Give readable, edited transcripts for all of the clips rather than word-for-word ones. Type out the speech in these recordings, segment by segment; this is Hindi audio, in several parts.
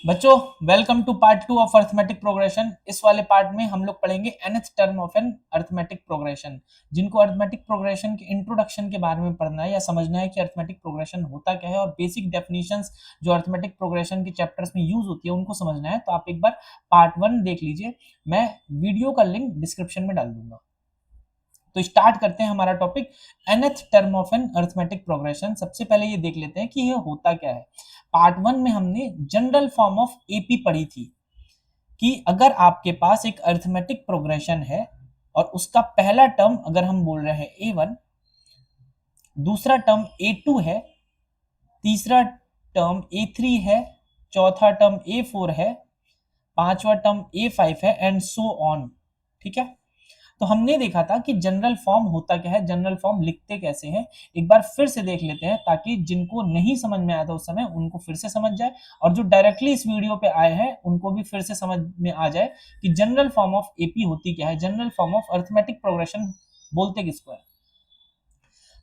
बच्चों, welcome to part 2 of arithmetic progression. इस वाले पार्ट में हम लोग पढ़ेंगे nth term of an arithmetic progression. जिनको अर्थमेटिक प्रोग्रेशन के इंट्रोडक्शन के बारे में पढ़ना है या समझना है कि अर्थमेटिक प्रोग्रेशन होता क्या है और बेसिक डेफिनेशंस जो अर्थमेटिक प्रोग्रेशन के चैप्टर्स में यूज होती है उनको समझना है, तो आप एक बार पार्ट 1 देख लीजिए। मैं वीडियो का लिंक डिस्क्रिप्शन में डाल दूंगा। तो स्टार्ट करते हैं हमारा topic, nth term of an arithmetic progression. सबसे पहले ये देख लेते हैं कि ये होता क्या है। पार्ट 1 में हमने जनरल फॉर्म ऑफ एपी पढ़ी थी कि अगर आपके पास एक अर्थमेटिक प्रोग्रेशन है और उसका पहला टर्म अगर हम बोल रहे हैं A1, दूसरा टर्म A2 है, तीसरा टर्म A3 है, चौथा टर्म A4 है, पांचवा टर्म A5 है एंड सो ऑन। ठीक है, तो हमने देखा था कि जनरल फॉर्म होता क्या है, जनरल फॉर्म लिखते कैसे हैं। एक बार फिर से देख लेते हैं ताकि जिनको नहीं समझ में आया था उस समय उनको फिर से समझ जाए, और जो डायरेक्टली इस वीडियो पे आए हैं उनको भी फिर से समझ में आ जाए कि जनरल फॉर्म ऑफ एपी होती क्या है, general form of arithmetic progression बोलते किसको है।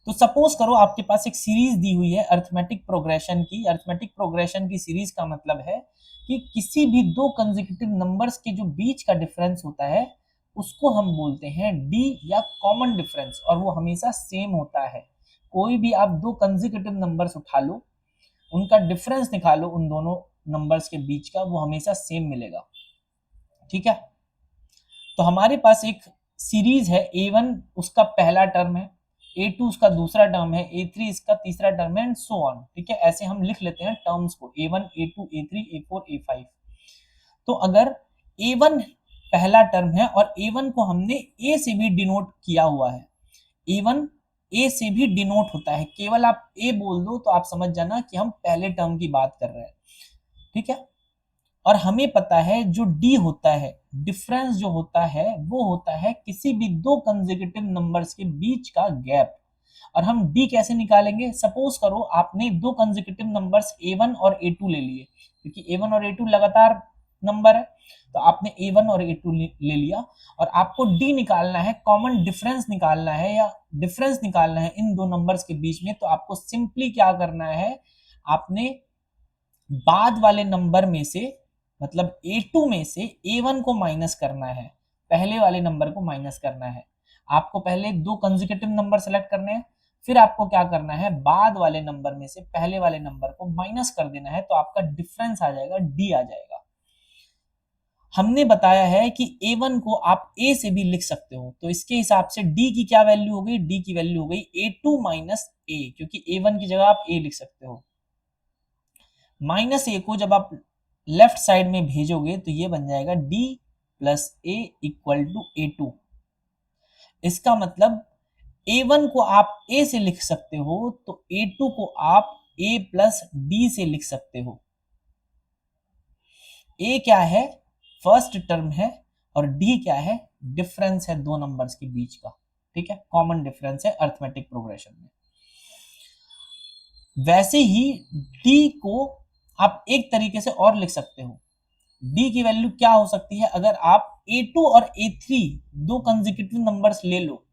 तो सपोज करो आपके पास एक सीरीज दी हुई है अर्थमेटिक प्रोग्रेशन की। अर्थमेटिक प्रोग्रेशन की सीरीज का मतलब है कि किसी भी दो कंसेक्यूटिव नंबर्स के जो बीच का डिफरेंस होता है उसको हम बोलते हैं डी या कॉमन डिफरेंस, और वो हमेशा सेम होता है। कोई भी आप दो कंसेक्यूटिव नंबर्स उठा लो, उनका डिफरेंस निकालो, उन दोनों नंबर्स के बीच का, वो हमेशा सेम मिलेगा। ठीक है, तो हमारे पास एक सीरीज है, A1 उसका पहला टर्म है, A2 उसका दूसरा टर्म है, A3 इसका तीसरा टर्म है एंड सो ऑन। ठीक है, ऐसे हम लिख लेते हैं टर्म्स को A1 A2 A3 A4 A5। तो अगर A1 पहला टर्म है और A1 को हमने A से भी डिनोट किया हुआ है, A1 A से भी डिनोट होता है, केवल आप A बोल दो तो आप समझ जाना कि हम पहले टर्म की बात कर रहे हैं। ठीक है, और हमें पता है जो डी होता है, डिफरेंस जो होता है वो होता है किसी भी दो कंसेक्यूटिव नंबर्स के बीच का गैप। और हम डी कैसे निकालेंगे, सपोज करो आपने दो कंसेक्यूटिव नंबर्स A1 और A2 ले लिए, क्योंकि A1 और A2 लगातार नंबर है, तो आपने A1 और A2 ले लिया और आपको डी निकालना है, कॉमन डिफरेंस निकालना है या डिफरेंस निकालना है इन दो नंबर्स के बीच में। तो आपको सिंपली क्या करना है, आपने बाद वाले नंबर में से, मतलब A2 में से A1 को माइनस करना है, पहले वाले नंबर को माइनस करना है। आपको पहले दो कंसेक्यूटिव नंबर सेलेक्ट करने हैं, फिर आपको क्या करना है, बाद वाले नंबर में से पहले वाले नंबर को माइनस कर देना है, तो आपका डिफरेंस आ जाएगा, डी आ जाएगा। हमने बताया है कि A1 को आप A से भी लिख सकते हो, तो इसके हिसाब से D की क्या वैल्यू हो गई, D की वैल्यू हो गई A2 माइनस A, क्योंकि A1 की जगह आप A लिख सकते हो। माइनस ए को जब आप लेफ्ट साइड में भेजोगे तो ये बन जाएगा d plus a equal to A2। इसका मतलब A1 को आप A से लिख सकते हो तो A2 को आप A प्लस डी से लिख सकते हो। A क्या है, फर्स्ट टर्म है, और D क्या है, डिफरेंस है दो नंबर्स के बीच का। ठीक है, कॉमन डिफरेंस है अर्थमेटिक प्रोग्रेशन में। वैसे ही D को आप एक तरीके से और लिख सकते हो। D की वैल्यू क्या हो सकती है, अगर आप A2 और A3 दो कंसेक्यूटिव नंबर्स ले लो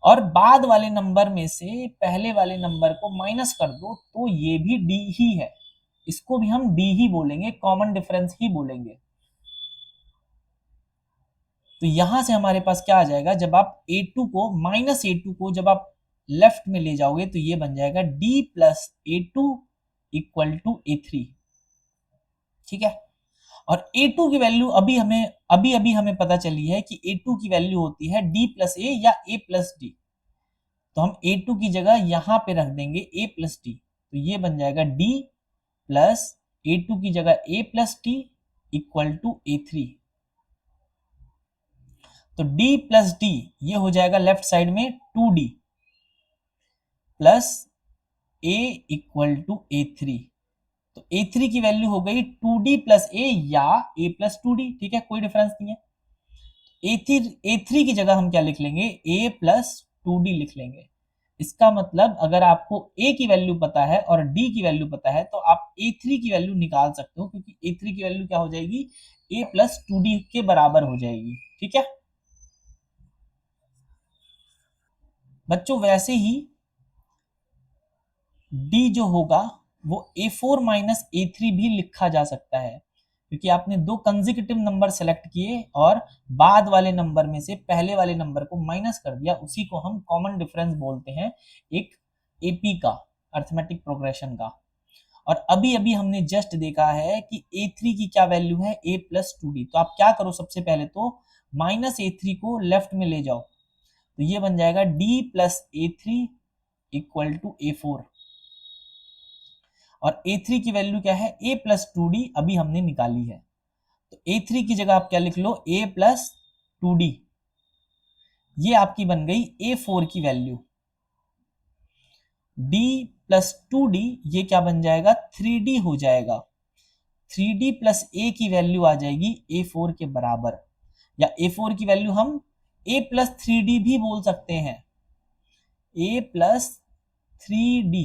और बाद वाले नंबर में से पहले वाले नंबर को माइनस कर दो, तो ये भी D ही है, इसको भी हम D ही बोलेंगे, कॉमन डिफरेंस ही बोलेंगे। तो यहां से हमारे पास क्या आ जाएगा, जब आप A2 को माइनस A2 को जब आप लेफ्ट में ले जाओगे तो ये बन जाएगा D plus A2 equal to A3। ठीक है, और A2 की वैल्यू अभी अभी हमें पता चली है कि A2 की वैल्यू होती है D प्लस ए या A प्लस डी। तो हम A2 की जगह यहां पे रख देंगे A प्लस डी, तो ये बन जाएगा D प्लस A2 की जगह A plus d equal to A3। तो D प्लस डी ये हो जाएगा लेफ्ट साइड में 2D plus A equal to A3। तो A3 की वैल्यू हो गई 2D प्लस ए या A प्लस 2D। ठीक है, कोई डिफरेंस नहीं है। A3 की जगह हम क्या लिख लेंगे, A प्लस 2D लिख लेंगे। इसका मतलब अगर आपको A की वैल्यू पता है और D की वैल्यू पता है तो आप A3 की वैल्यू निकाल सकते हो, क्योंकि A3 की वैल्यू क्या हो जाएगी, A प्लस 2D के बराबर हो जाएगी। ठीक है बच्चों, वैसे ही D जो होगा वो A4 माइनस A3 भी लिखा जा सकता है, क्योंकि आपने दो कंसेक्यूटिव नंबर सेलेक्ट किए और बाद वाले नंबर में से पहले वाले नंबर को माइनस कर दिया, उसी को हम कॉमन डिफरेंस बोलते हैं एक एपी का, अर्थमेटिक प्रोग्रेशन का। और अभी अभी हमने जस्ट देखा है कि A3 की क्या वैल्यू है, a प्लस 2d। तो आप क्या करो, सबसे पहले तो माइनस A3 को लेफ्ट में ले जाओ, तो ये बन जाएगा d plus A3 equal to A4। और A3 की वैल्यू क्या है, a प्लस 2d अभी हमने निकाली है, तो A3 की जगह आप क्या लिख लो, a प्लस 2d। ये आपकी बन गई A4 की वैल्यू। d प्लस 2d ये क्या बन जाएगा, 3d हो जाएगा। 3d प्लस a की वैल्यू आ जाएगी A4 के बराबर, या A4 की वैल्यू हम a प्लस 3d भी बोल सकते हैं, a प्लस 3d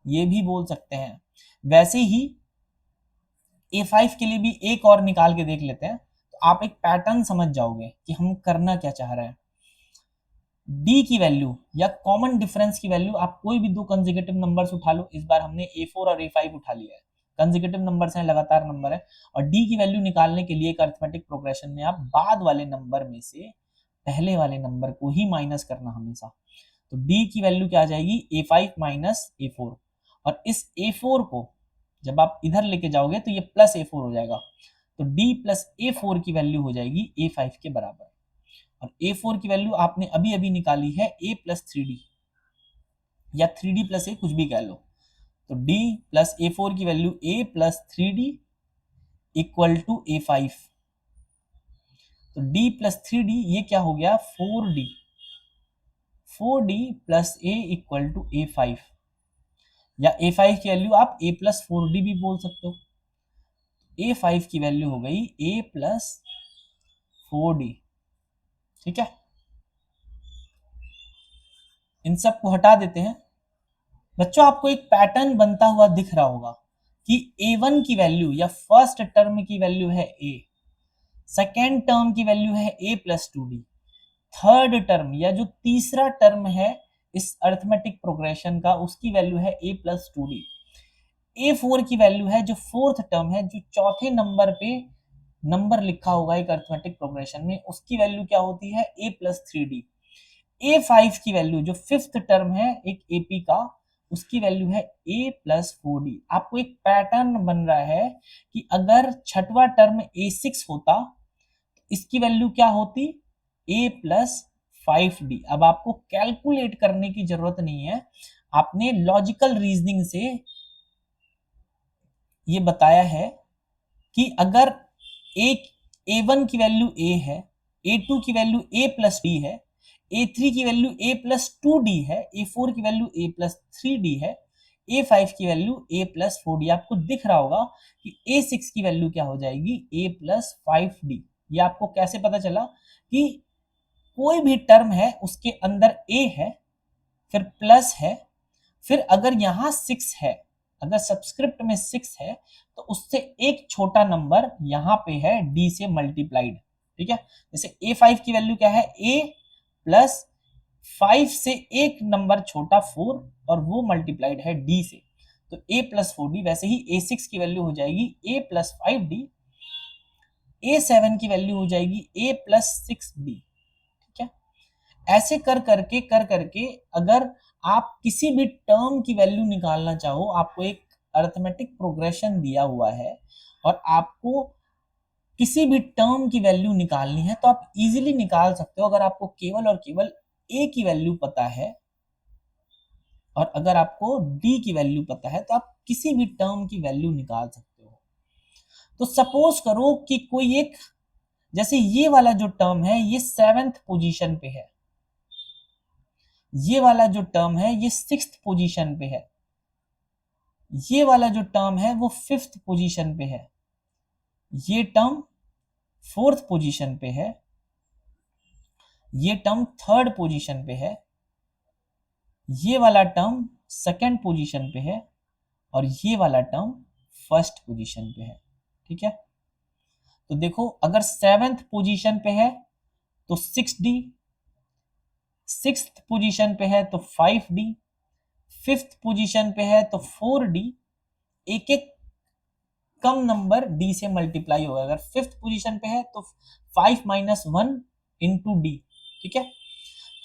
ये भी बोल सकते हैं। वैसे ही A5 के लिए भी एक और निकाल के देख लेते हैं, तो आप एक पैटर्न समझ जाओगे कि हम करना क्या चाह रहे हैं। d की वैल्यू या कॉमन डिफरेंस की वैल्यू, आप कोई भी दो कंसेक्यूटिव नंबर्स उठा लो, इस बार हमने A4 और A5 उठा लिया है, कंसेक्यूटिव नंबर्स हैं, लगातार नंबर है। और d की वैल्यू निकालने के लिए एक अरिथमेटिक प्रोग्रेशन में आप बाद वाले नंबर में से पहले वाले नंबर को ही माइनस करना हमेशा। तो d की वैल्यू क्या आ जाएगी, A5 माइनस A4। और इस A4 को जब आप इधर लेके जाओगे तो ये प्लस A4 हो जाएगा, तो d प्लस A4 की वैल्यू हो जाएगी A5 के बराबर। और A4 की वैल्यू आपने अभी अभी निकाली है a प्लस 3d, या 3d प्लस a, कुछ भी कह लो। तो d प्लस A4 की value a plus 3d equal to A5। तो d प्लस 3d ये क्या हो गया, 4d। 4d plus a equal to A5, या A5 की वैल्यू आप a प्लस 4d भी बोल सकते हो। A5 की वैल्यू हो गई a प्लस 4d। ठीक है, इन सब को हटा देते हैं। बच्चों आपको एक पैटर्न बनता हुआ दिख रहा होगा कि A1 की वैल्यू या फर्स्ट टर्म की वैल्यू है a, सेकेंड टर्म की वैल्यू है a plus 2d, third term या जो तीसरा टर्म है इस अरिथमेटिक प्रोग्रेशन का, उसकी वैल्यू है a प्लस 2d। A4 की वैल्यू है जो फोर्थ टर्म है, जो चौथे नंबर पे नंबर लिखा होगा एक अरिथमेटिक प्रोग्रेशन में, उसकी वैल्यू क्या होती है, a प्लस 3d। A5 की वैल्यू जो फिफ्थ टर्म है एक AP का, उसकी वैल्यू है a प्लस 4d। आपको एक पैटर्न बन रहा है कि अगर छठवां टर्म A6 होता तो इसकी वैल्यू क्या होती, a प्लस 5d। अब आपको कैलकुलेट करने की जरूरत नहीं है, आपने लॉजिकल रीजनिंग से ये बताया है कि अगर एक A1 की वैल्यू a है, A2 की वैल्यू a प्लस d है, A3 की वैल्यू a प्लस 2d है, A4 की वैल्यू a प्लस 3d है, A5 की वैल्यू a प्लस 4d। आपको दिख रहा होगा कि A6 की वैल्यू क्या हो जाएगी, a प्लस 5d। ये आपको कैसे पता चला कि कोई भी टर्म है उसके अंदर a है, फिर प्लस है, फिर अगर यहाँ 6 है, अगर सब्सक्रिप्ट में 6 है तो उससे एक छोटा नंबर यहाँ पे है d से मल्टीप्लाइड। ठीक है, जैसे A5 की वैल्यू क्या है, a प्लस 5 से एक नंबर छोटा 4, और वो मल्टीप्लाइड है d से, तो a प्लस 4d। वैसे ही A6 की वैल्यू हो जाएगी a प्लस 5d, A7 की वैल्यू हो जाएगी a प्लस 6d। ठीक है, ऐसे कर करके अगर आप किसी भी टर्म की वैल्यू निकालना चाहो, आपको एक अरिथमेटिक प्रोग्रेशन दिया हुआ है और आपको किसी भी टर्म की वैल्यू निकालनी है, तो आप इजीली निकाल सकते हो अगर आपको केवल और केवल a की वैल्यू पता है, और अगर आपको d की वैल्यू पता है तो आप किसी भी टर्म की वैल्यू निकाल सकते हो। तो सपोज करो कि कोई एक, जैसे ये वाला जो टर्म है ये 7th पोजीशन पे है, ये वाला जो टर्म है ये 6th पोजीशन पे है, ये वाला जो टर्म है वो 5th पोजीशन पे है, ये टर्म 4th पोजीशन पे है, ये टर्म 3rd पोजीशन पे है, ये वाला टर्म 2nd पोजीशन पे है, और ये वाला टर्म 1st पोजीशन पे है। ठीक है, तो देखो अगर 7th पोजीशन पे है तो 6d, 6th पोजीशन पे है तो 5d, 5th पोजीशन पे है तो 4d, एक एक कम नंबर डी से मल्टीप्लाई होगा। अगर फिफ्थ पोजीशन पे है तो 5 माइनस 1 इंटू डी, ठीक है।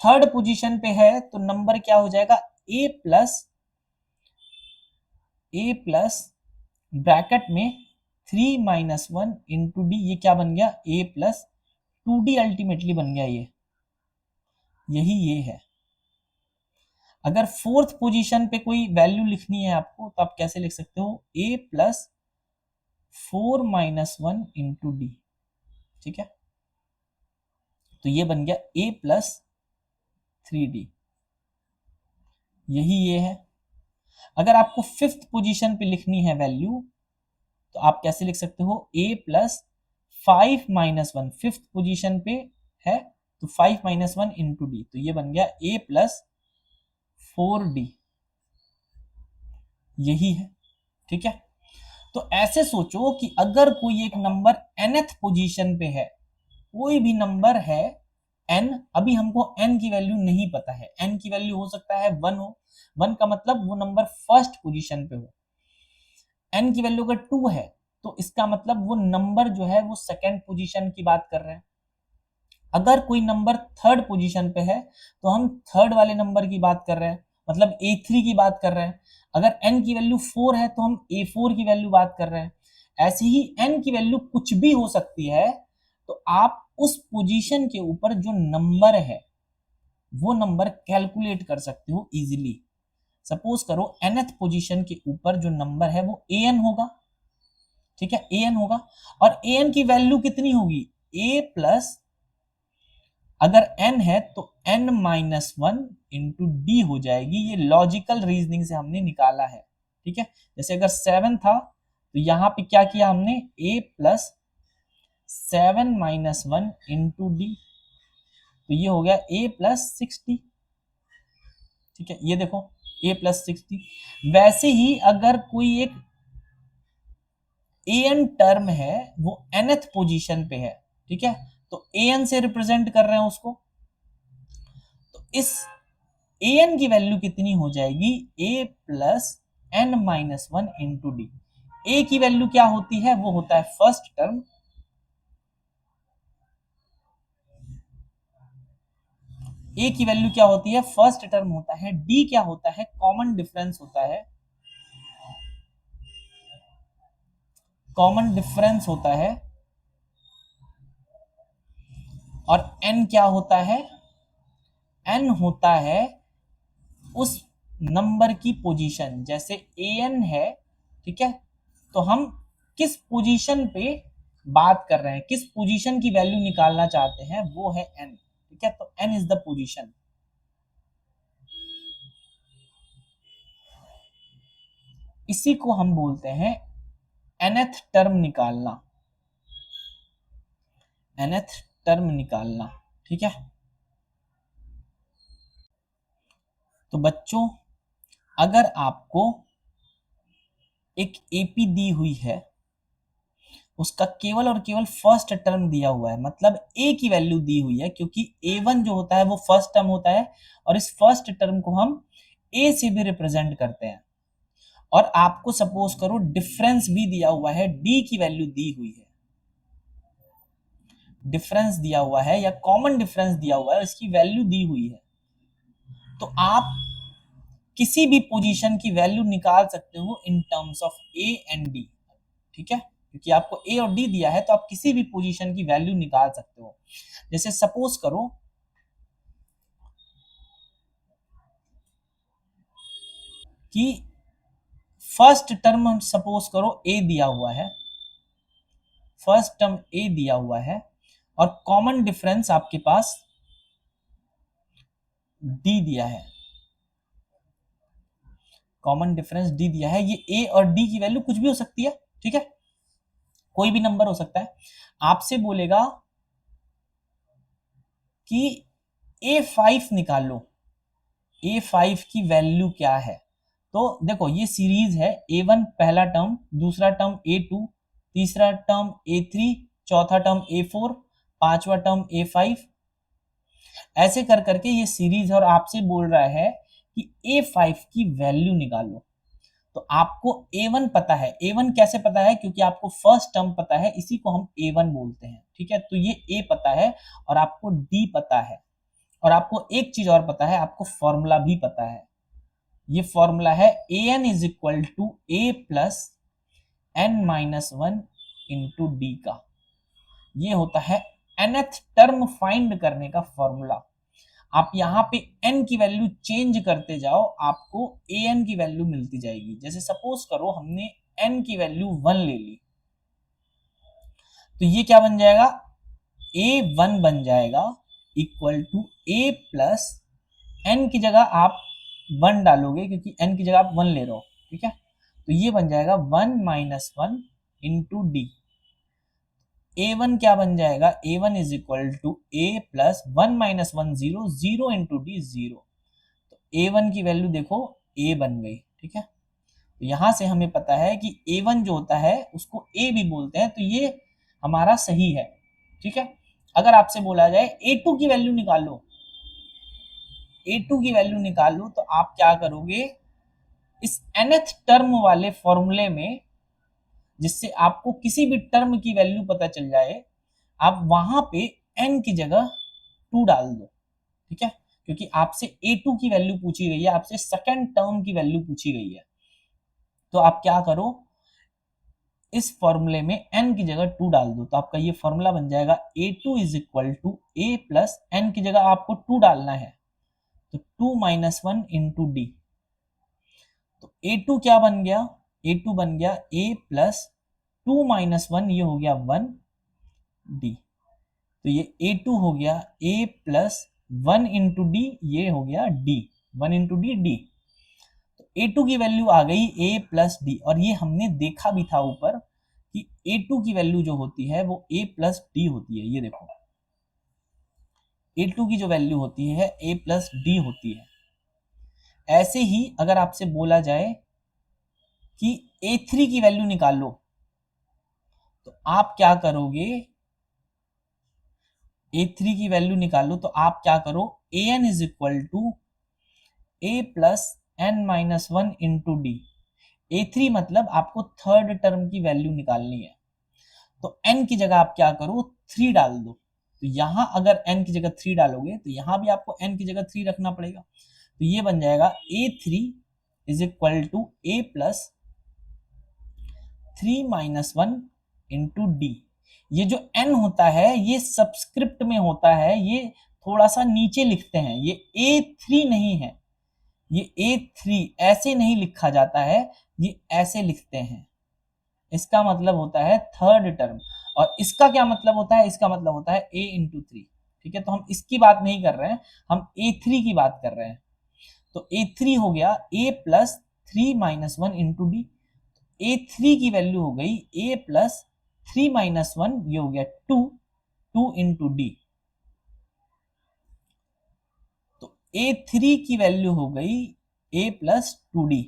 थर्ड पोजीशन पे है तो नंबर क्या हो जाएगा, ए प्लस ब्रैकेट में 3 माइनस 1 इंटू डी, ये क्या बन गया, ए प्लस 2d अल्टीमेटली बन गया। ये है। अगर फोर्थ पोजीशन पे कोई वैल्यू लिखनी है आपको तो आप कैसे लिख सकते हो, ए प्लस 4 माइनस 1 इंटू डी, ठीक है। तो ये बन गया ए प्लस 3d, ये है। अगर आपको फिफ्थ पोजीशन पे लिखनी है वैल्यू तो आप कैसे लिख सकते हो, ए प्लस 5 माइनस 1, फिफ्थ पोजीशन पे है तो 5 माइनस 1 इंटू डी, तो ये बन गया ए प्लस 4d, यही है, ठीक है। तो ऐसे सोचो कि अगर कोई एक नंबर nth पोजीशन पे है, कोई भी नंबर है n, अभी हमको n की वैल्यू नहीं पता है, n की वैल्यू हो सकता है 1 हो, 1 का मतलब वो नंबर फर्स्ट पोजीशन पे हो। n की वैल्यू अगर 2 है तो इसका मतलब वो नंबर जो है वो सेकंड पोजीशन की बात कर रहे हैं। अगर कोई नंबर थर्ड पोजीशन पे है तो हम थर्ड वाले नंबर की बात कर रहे हैं, मतलब A3 की बात कर रहे हैं। अगर n की वैल्यू 4 है तो हम A4 की वैल्यू बात कर रहे हैं। ऐसे ही n की वैल्यू कुछ भी हो सकती है, तो आप उस पोजीशन के ऊपर जो नंबर है वो नंबर कैलकुलेट कर सकते हो इजीली। सपोज करो nth पोजीशन के ऊपर जो नंबर है वो an होगा, ठीक है, an होगा, और an की वैल्यू कितनी होगी, a प्लस, अगर n है तो n माइनस 1 इंटू डी हो जाएगी। ये लॉजिकल रीजनिंग से हमने निकाला है, ठीक है। जैसे अगर 7 था तो यहां पे क्या किया हमने, a plus 7 minus 1 into D, तो ये हो गया a प्लस 60, ठीक है। ये देखो a प्लस 60। वैसे ही अगर कोई एक an टर्म है वो nth पोजीशन पे है, ठीक है, तो an से रिप्रेजेंट कर रहे हैं उसको, तो इस an की वैल्यू कितनी हो जाएगी, a plus n minus 1 into D. a की वैल्यू क्या होती है, वो होता है फर्स्ट टर्म, a की वैल्यू क्या होती है, फर्स्ट टर्म होता है। d क्या होता है, कॉमन डिफरेंस होता है, कॉमन डिफरेंस होता है। और n क्या होता है, n होता है उस नंबर की पोजीशन। जैसे an है, ठीक है, तो हम किस पोजीशन पे बात कर रहे हैं, किस पोजीशन की वैल्यू निकालना चाहते हैं, वो है n, ठीक है। तो n इज द पोजीशन। इसी को हम बोलते हैं nth टर्म निकालना, nth टर्म निकालना, ठीक है। तो बच्चों अगर आपको एक एपी दी हुई है, उसका केवल और केवल फर्स्ट टर्म दिया हुआ है, मतलब ए की वैल्यू दी हुई है, क्योंकि A1 जो होता है वो फर्स्ट टर्म होता है, और इस फर्स्ट टर्म को हम ए से भी रिप्रेजेंट करते हैं। और आपको सपोज करो डिफरेंस भी दिया हुआ है, डी की वैल्यू दी हुई है, डिफरेंस दिया हुआ है या कॉमन डिफरेंस दिया हुआ है, इसकी वैल्यू दी हुई है, तो आप किसी भी पोजीशन की वैल्यू निकाल सकते हो in terms of A and D, ठीक है। क्योंकि आपको ए और डी दिया है तो आप किसी भी पोजीशन की वैल्यू निकाल सकते हो। जैसे सपोज करो कि फर्स्ट टर्म सपोज करो ए दिया हुआ है, फर्स्ट टर्म ए दिया हुआ है, और कॉमन डिफरेंस आपके पास डी दिया है, कॉमन डिफरेंस डी दिया है। ये ए और डी की वैल्यू कुछ भी हो सकती है, ठीक है, कोई भी नंबर हो सकता है। आपसे बोलेगा कि A5 निकाल लो, A5 की वैल्यू क्या है। तो देखो ये सीरीज है, A1 पहला टर्म, दूसरा टर्म A2, तीसरा टर्म A3, चौथा टर्म A4, पांचवा टर्म A5, ऐसे कर करके ये सीरीज है, और आपसे बोल रहा है कि A5 की वैल्यू निकालो। तो आपको A1 पता है। A1 कैसे पता है? क्योंकि आपको फर्स्ट टर्म पता है, इसी को हम A1 बोलते हैं। ठीक है, तो ये A पता है और आपको D पता है, और आपको एक चीज और पता है, आपको फॉर्मूला भी पता है। ये फॉर्मूला है AN is equal to A plus N-1 into d का। ये होता है nth टर्म फाइंड करने का फॉर्मूला। आप यहाँ पे n की वैल्यू चेंज करते जाओ, आपको an की वैल्यू मिलती जाएगी। जैसे सपोज करो हमने n की वैल्यू 1 ले ली, तो ये क्या बन जाएगा? a1 बन जाएगा equal to a plus n की जगह आप 1 डालोगे, क्योंकि n की जगह आप 1 ले रहे हो। ठीक है, तो ये बन जाएगा 1-1 इंटू डी। a1 क्या बन जाएगा? a1 is equal to a plus 1-1 0, 0 into d 0। तो a1 की वैल्यू देखो a बन गई। ठीक है, तो यहां से हमें पता है कि a1 जो होता है उसको a भी बोलते हैं, तो ये हमारा सही है। ठीक है, अगर आपसे बोला जाए a2 की वैल्यू निकालो, a2 की वैल्यू निकालो, तो आप क्या करोगे? इस nth टर्म वाले फॉर्मूले में, जिससे आपको किसी भी टर्म की वैल्यू पता चल जाए, आप वहां पे n की जगह 2 डाल दो। ठीक है, क्योंकि आपसे a2 की वैल्यू पूछी गई है, आपसे सेकंड टर्म की वैल्यू पूछी गई है। तो आप क्या करो, इस फॉर्मूले में n की जगह 2 डाल दो, तो आपका ये फॉर्मूला बन जाएगा a2 is equal to a plus n की जगह आपको 2 डालना है, तो 2-1 इंटू डी। तो a2 क्या बन गया? a2 बन गया a प्लस 2-1, ये हो गया 1 डी। तो ये a2 हो गया a प्लस 1 इंटू डी, ये हो गया d, 1 इंटू डी डी। तो a2 की वैल्यू आ गई a प्लस डी, और ये हमने देखा भी था ऊपर कि a2 की वैल्यू जो होती है वो a प्लस डी होती है। ये देखो a2 की जो वैल्यू होती है a प्लस डी होती है। ऐसे ही अगर आपसे बोला जाए कि a3 की वैल्यू निकालो, तो आप क्या करोगे? a3 की वैल्यू निकालो, तो आप क्या करो? an is equal to a plus n-1 into d. a3 मतलब आपको थर्ड टर्म की वैल्यू निकालनी है, तो n की जगह आप क्या करो? 3 डाल दो। तो यहां अगर n की जगह 3 डालोगे, तो यहां भी आपको n की जगह 3 रखना पड़ेगा। तो ये बन जाएगा a3 is equal to a plus 3-1 into d. ये जो n होता है ये सबस्क्रिप्ट में होता है, ये थोड़ा सा नीचे लिखते हैं, ये a3 नहीं है, ये a3 ऐसे नहीं लिखा जाता है, ये ऐसे लिखते हैं। इसका मतलब होता है थर्ड टर्म। और इसका क्या मतलब होता है? इसका मतलब होता है a इंटू 3। ठीक है, तो हम इसकी बात नहीं कर रहे हैं, हम a3 की बात कर रहे हैं। तो a3 हो गया a plus 3-1 into d. a3 की वैल्यू हो गई a प्लस 3-1, ये हो गया 2 इंटू डी। तो a3 की वैल्यू हो गई a प्लस 2d।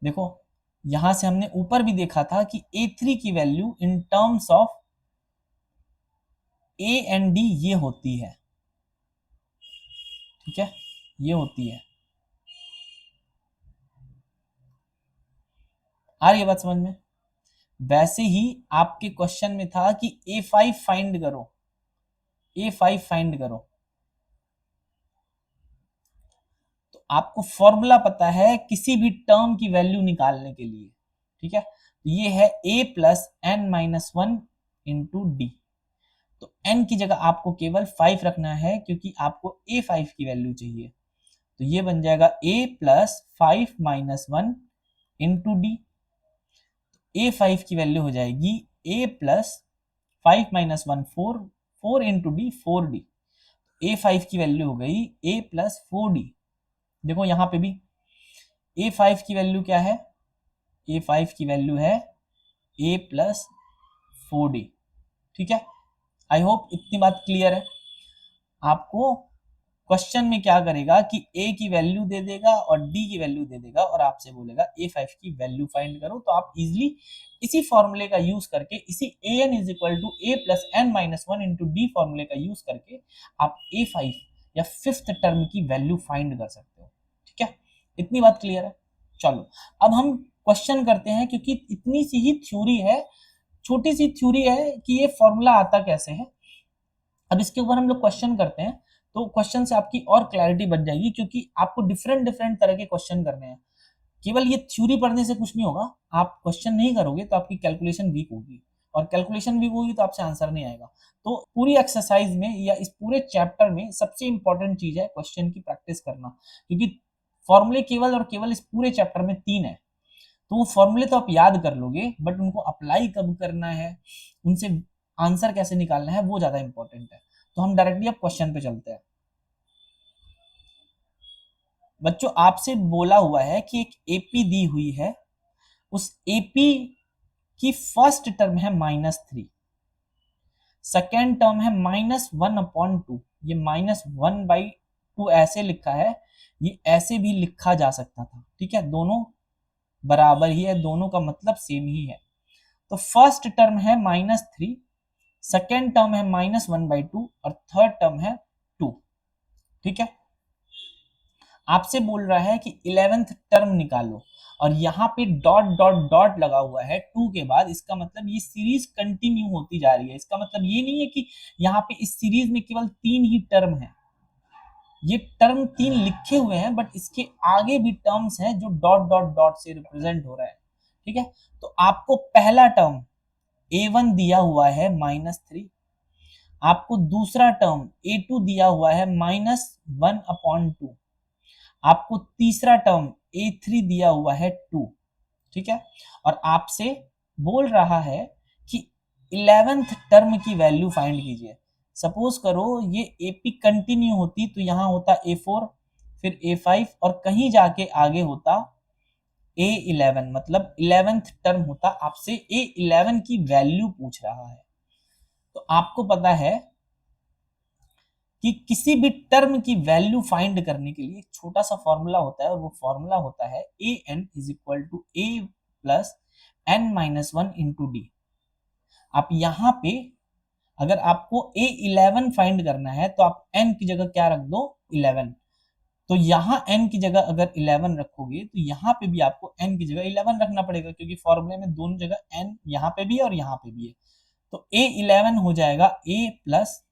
देखो यहां से हमने ऊपर भी देखा था कि a3 की value in terms of a and d ये होती है। ठीक है, ये होती है। आ रही है बात समझ में? वैसे ही आपके क्वेश्चन में था कि a5 फाइंड करो, a5 फाइंड करो, तो आपको फॉर्मूला पता है किसी भी टर्म की वैल्यू निकालने के लिए। ठीक है, तो ये है a plus n-1 into D. तो n की जगह आपको केवल 5 रखना है, क्योंकि आपको a5 की वैल्यू चाहिए। तो ये बन जाएगा a plus 5-1 into D. a5 की वैल्यू हो जाएगी a plus 5-1 4, 4 into D 4d। a5 की वैल्यू हो गई a प्लस 4d। देखो यहां पे भी a5 की वैल्यू क्या है? a5 की वैल्यू है a प्लस 4d। ठीक है, आई होप इतनी बात क्लियर है। आपको क्वेश्चन में क्या करेगा कि a की वैल्यू दे देगा और d की वैल्यू दे देगा, और आपसे बोलेगा a5 की वैल्यू फाइंड करो। तो आप इजीली इसी फॉर्मूले का यूज करके, इसी an is equal to a plus n-1 into d फॉर्मूले का यूज करके आप a5 या फिफ्थ टर्म की वैल्यू फाइंड कर सकते हो। ठीक है, इतनी बात क्लियर है। चलो अब हम क्वेश्चन करते हैं, क्योंकि इतनी सी ही थ्योरी है, छोटी सी थ्योरी है कि ये फॉर्मूला आता कैसे है। अब इसके ऊपर हम लोग क्वेश्चन करते हैं, तो क्वेश्चन से आपकी और क्लैरिटी बन जाएगी, क्योंकि आपको डिफरेंट डिफरेंट तरह के क्वेश्चन करने हैं। केवल ये थ्योरी पढ़ने से कुछ नहीं होगा, आप क्वेश्चन नहीं करोगे तो आपकी कैलकुलेशन वीक होगी, और कैलकुलेशन वीक होगी तो आपसे आंसर नहीं आएगा। तो पूरी एक्सरसाइज में या इस पूरे चैप्टर में सबसे इंपॉर्टेंट चीज है क्वेश्चन की प्रैक्टिस करना, क्योंकि फॉर्मूले केवल और केवल इस पूरे चैप्टर में 3 है। तो वो फॉर्मूले तो आप याद कर लोगे, बट उनको अप्लाई कब करना है, उनसे आंसर कैसे निकालना है, वो ज्यादा इंपॉर्टेंट है। तो हम डायरेक्टली अब क्वेश्चन पे चलते हैं। बच्चों आपसे बोला हुआ है कि एक एपी दी हुई है, उस एपी की फर्स्ट टर्म है -3, सेकेंड टर्म है -1/2। ये -1/2 ऐसे लिखा है, ये ऐसे भी लिखा जा सकता था, ठीक है, दोनों बराबर ही है, दोनों का मतलब सेम ही है। तो फर्स्ट टर्म है -3, सेकेंड टर्म है -1/2 और थर्ड टर्म है 2, ठीक है। आपसे बोल रहा है कि 11th टर्म निकालो, और यहाँ पे डॉट डॉट डॉट लगा हुआ है 2 के बाद, इसका मतलब ये सीरीज कंटिन्यू होती जा रही है। इसका मतलब ये नहीं है कि यहाँ पे इस सीरीज में केवल 3 ही टर्म है, ये टर्म 3 लिखे हुए हैं, बट इसके आगे भी टर्म्स हैं जो डॉट डॉट डॉट से रिप्रेजेंट हो रहा है, ठीक है। तो आपको पहला टर्म a1 दिया हुआ है -3, आपको दूसरा टर्म a2 दिया हुआ है -1/2, आपको तीसरा टर्म a3 दिया हुआ है 2, ठीक है। और आपसे बोल रहा है कि 11th टर्म की वैल्यू फाइंड कीजिए। सपोज करो ये एपी कंटिन्यू होती तो यहां होता a4, फिर a5 और कहीं जाके आगे होता a11, मतलब 11th टर्म होता। आपसे a11 की वैल्यू पूछ रहा है। तो आपको पता है कि किसी भी टर्म की वैल्यू फाइंड करने के लिए एक छोटा सा फॉर्मूला होता है, और वो फॉर्मूला होता है an is equal to a plus n-1 into d. आप यहाँ पे अगर आपको a11 फाइंड करना है तो आप n की जगह क्या रख दो, 11। तो यहाँ n की जगह अगर 11 रखोगे तो यहाँ पे भी आपको n की जगह 11 रखना पड़ेगा, क्योंकि फॉर्मूले में दोनों जगह n यहाँ पे भी है और यहाँ पे भी है। तो a11 हो जाएगा a प्लस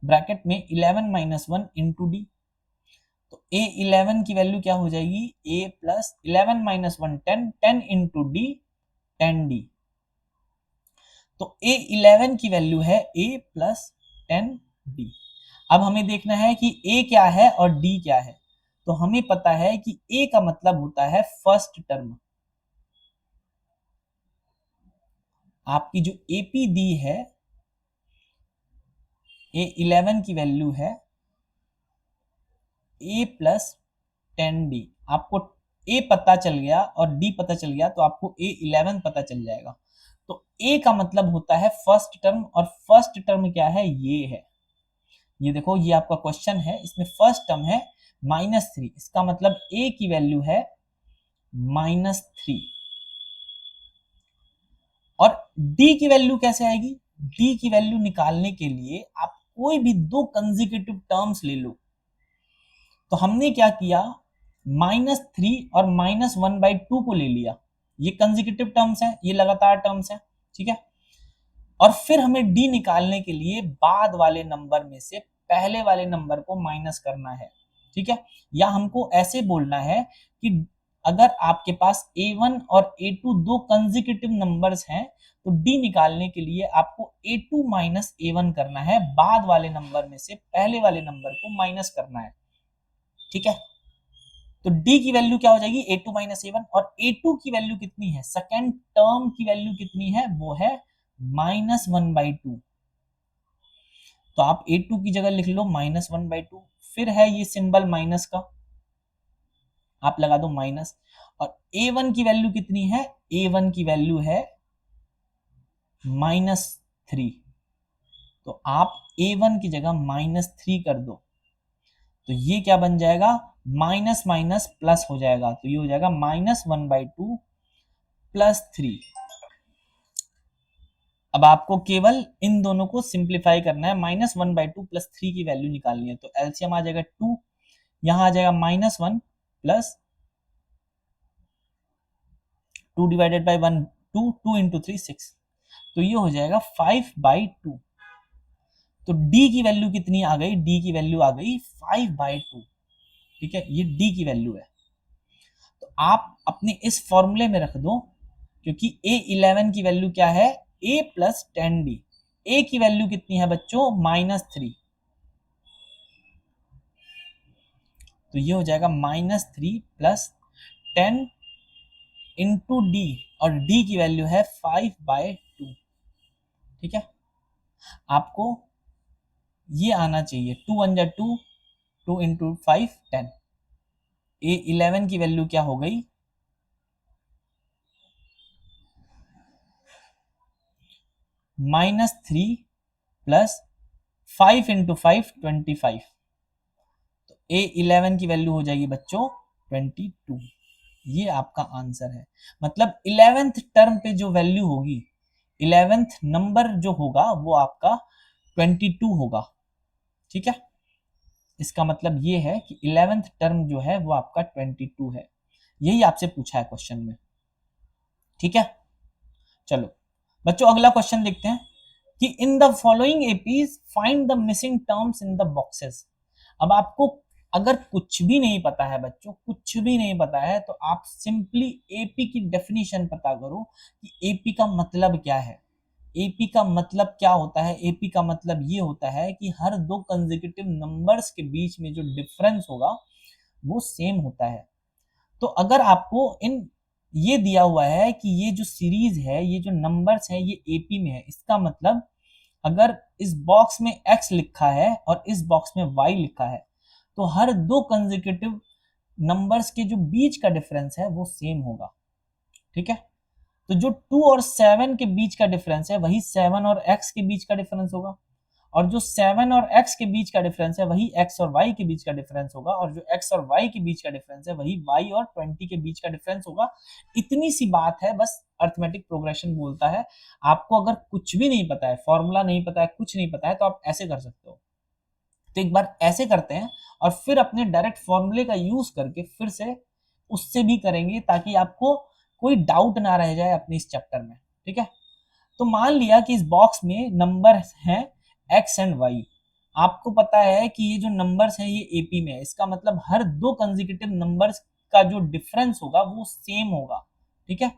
ब्रैकेट में 11-1 इंटू डी। तो a11 की वैल्यू क्या हो जाएगी, a plus 11-1 10, 10 into D 10d। तो a11 की वैल्यू है a प्लस 10d। अब हमें देखना है कि a क्या है और d क्या है। तो हमें पता है कि a का मतलब होता है फर्स्ट टर्म। आपकी जो एपी दी है, a11 की वैल्यू है a प्लस 10d। आपको a पता चल गया और d पता चल गया तो आपको a11 पता चल जाएगा। तो a का मतलब होता है फर्स्ट टर्म, और फर्स्ट टर्म क्या है, ये है। ये देखो, ये आपका क्वेश्चन है, इसमें फर्स्ट टर्म है -3, इसका मतलब a की वैल्यू है -3। और d की वैल्यू कैसे आएगी, d की वैल्यू निकालने के लिए आप कोई भी दो कंसेक्यूटिव टर्म्स ले लो। तो हमने क्या किया, -3 और -1/2 को ले लिया, ये कंसेक्यूटिव टर्म्स हैं, ये लगातार टर्म्स हैं, ठीक है। और फिर हमें d निकालने के लिए बाद वाले नंबर में से पहले वाले नंबर को माइनस करना है, ठीक है। या हमको ऐसे बोलना है कि अगर आपके पास a1 और a2 दो कंसेक्यूटिव नंबर्स हैं तो d निकालने के लिए आपको a2 माइनस a1 करना है, बाद वाले नंबर में से पहले वाले नंबर को माइनस करना है, ठीक है। तो d की वैल्यू क्या हो जाएगी, a2 माइनस a1, और a2 की वैल्यू कितनी है, सेकेंड टर्म की वैल्यू कितनी है, वो है -1/2। तो आप a2 की जगह लिख लो -1/2, फिर है ये सिंबल माइनस का, आप लगा दो माइनस। और a1 की वैल्यू कितनी है, a1 की वैल्यू है -3। तो आप a1 की जगह -3 कर दो, तो ये क्या बन जाएगा, माइनस माइनस प्लस हो जाएगा, तो ये हो जाएगा -1/2 प्लस 3। अब आपको केवल इन दोनों को सिंप्लीफाई करना है, -1/2 प्लस 3 की वैल्यू निकालनी है। तो एलसीएम आ जाएगा 2, यहाँ आ जाएगा -1 प्लस 2 डिवाइडेड बाई 1 2, 2 इंटू 3 6, तो ये हो जाएगा 5/2। तो डी की वैल्यू कितनी आ गई, डी की वैल्यू आ गई 5/2। ठीक है, ये डी की वैल्यू है। तो आप अपने इस फॉर्मूले में रख दो, क्योंकि A11 की वैल्यू क्या है, A प्लस 10D। A की वैल्यू कितनी है बच्चों, -3, तो ये हो जाएगा -3 प्लस 10 इंटू डी, और डी की वैल्यू है 5/2। ठीक है, आपको ये आना चाहिए 2 1 जा 2, 2 इंटू 5 10। A11 की वैल्यू क्या हो गई, -3 प्लस 5 इंटू 5 25। तो A11 की वैल्यू हो जाएगी बच्चों 22। ये आपका आंसर है। मतलब 11th टर्म पे जो वैल्यू होगी, 11th नंबर जो होगा वो आपका 22 होगा। ठीक है, इसका मतलब ये है कि 11th टर्म जो है वो आपका 22 है। यही आपसे पूछा है क्वेश्चन में। ठीक है, चलो बच्चों अगला क्वेश्चन देखते हैं कि in the following APs find the missing terms in the boxes. अब आपको अगर कुछ भी नहीं पता है बच्चों, कुछ भी नहीं पता है, तो आप सिंपली एपी की डेफिनेशन पता करो कि एपी का मतलब क्या है। एपी का मतलब क्या होता है, एपी का मतलब ये होता है कि हर दो कंसेक्यूटिव नंबर्स के बीच में जो डिफरेंस होगा वो सेम होता है। तो अगर आपको इन ये दिया हुआ है कि ये जो सीरीज है, ये जो नंबर्स है ये एपी में है, इसका मतलब अगर इस बॉक्स में x लिखा है और इस बॉक्स में y लिखा है, तो हर दो कंसेक्यूटिव नंबर्स के जो बीच का डिफरेंस है वो सेम होगा। ठीक है, तो जो 2 और 7 के बीच का डिफरेंस है वही 7 और x के बीच का डिफरेंस होगा, और जो 7 और x के बीच का डिफरेंस है वही x और y के बीच का डिफरेंस होगा, और जो x और y के बीच का डिफरेंस है वही y और 20 के बीच का डिफरेंस होगा। इतनी सी बात है, बस अर्थमेटिक प्रोग्रेशन बोलता है। आपको अगर कुछ भी नहीं पता है, फॉर्मूला नहीं पता है, कुछ नहीं पता है, तो आप ऐसे कर सकते हो। तो एक बार ऐसे करते हैं और फिर अपने डायरेक्ट फॉर्मूले का यूज करके फिर से उससे भी करेंगे, ताकि आपको कोई डाउट ना रह जाए अपने इस चैप्टर में। ठीक है, तो मान लिया कि इस बॉक्स में नंबर हैं x एंड y। आपको पता है कि ये जो नंबर्स हैं ये एपी में है, इसका मतलब हर दो कंसेक्यूटिव नंबर्स का जो डिफरेंस होगा वो सेम होगा। ठीक है,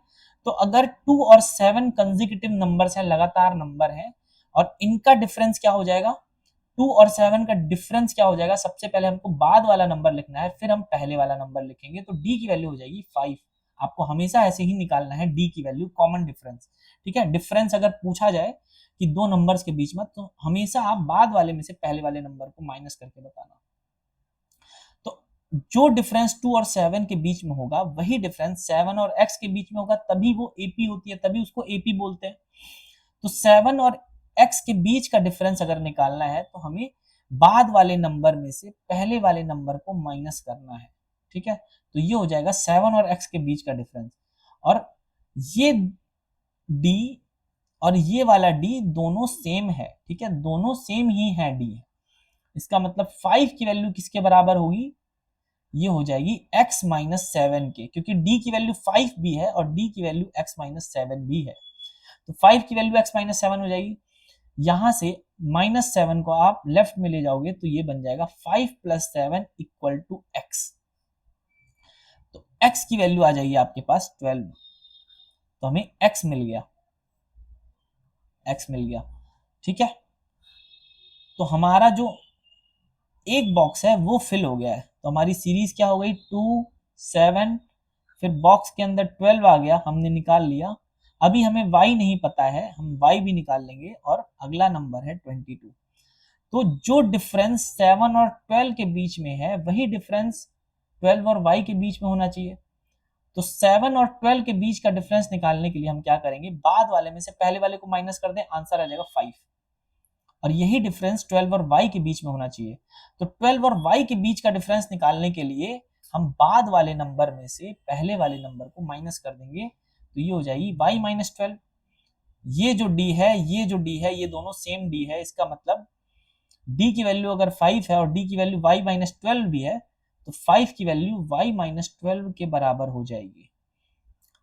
तो अगर 2 और 7 कंसेक्यूटिव नंबर्स हैं, लगातार नंबर हैं, और इनका डिफरेंस क्या हो जाएगा, 2 और 7 का डिफरेंस क्या हो जाएगा, सबसे पहले हमको बाद वाला नंबर लिखना है, फिर हम पहले वाला नंबर लिखेंगे, तो d की वैल्यू हो जाएगी 5। आपको हमेशा ऐसे ही निकालना है d की वैल्यू, कॉमन डिफरेंस। ठीक है, डिफरेंस अगर पूछा जाए कि दो नंबर्स के बीच में, तो हमेशा आप बाद वाले में से पहले वाले नंबर को माइनस करके बताना। तो जो डिफरेंस 2 और 7 के बीच में होगा वही डिफरेंस 7 और x के बीच में होगा, तभी वो एपी होती है, तभी उसको एपी बोलते हैं। तो 7 और x के बीच का डिफरेंस अगर निकालना है तो हमें बाद वाले नंबर में से पहले वाले नंबर को माइनस करना है। ठीक है, तो ये हो जाएगा 7 और x के बीच का डिफरेंस, और ये d और ये वाला d दोनों सेम है। ठीक है, दोनों सेम ही है d। इसका मतलब 5 की वैल्यू किसके बराबर होगी, ये हो जाएगी x माइनस 7 के, क्योंकि d की वैल्यू 5 भी है और d की वैल्यू x माइनस 7 भी है। तो 5 की वैल्यू x माइनस 7 हो जाएगी। यहां से -7 को आप लेफ्ट में ले जाओगे तो ये बन जाएगा 5 + 7 = x। तो x की वैल्यू आ जाएगी आपके पास 12। तो हमें x मिल गया, x मिल गया। ठीक है, तो हमारा जो एक बॉक्स है वो फिल हो गया है। तो हमारी सीरीज क्या हो गई, 2 7, फिर बॉक्स के अंदर 12 आ गया, हमने निकाल लिया। अभी हमें y नहीं पता है, हम y भी निकाल लेंगे, और अगला नंबर है 22। तो जो डिफरेंस 7 और 12 के बीच में है वही डिफरेंस 12 और y के बीच में होना चाहिए। तो 7 और 12 के बीच का डिफरेंस निकालने के लिए हम क्या करेंगे, बाद वाले में से पहले वाले को माइनस कर दें, आंसर आ जाएगा 5। और यही डिफरेंस 12 और y के बीच में होना चाहिए। तो 12 और y के बीच का डिफरेंस निकालने के लिए हम बाद वाले नंबर में से पहले वाले नंबर को माइनस कर देंगे, तो ये हो जाएगी y माइनस 12। ये जो d है, ये जो d है, ये दोनों सेम d है। इसका मतलब d की वैल्यू अगर 5 है और d की वैल्यू y माइनस 12 भी है, तो 5 की वैल्यू y माइनस 12 के बराबर हो जाएगी।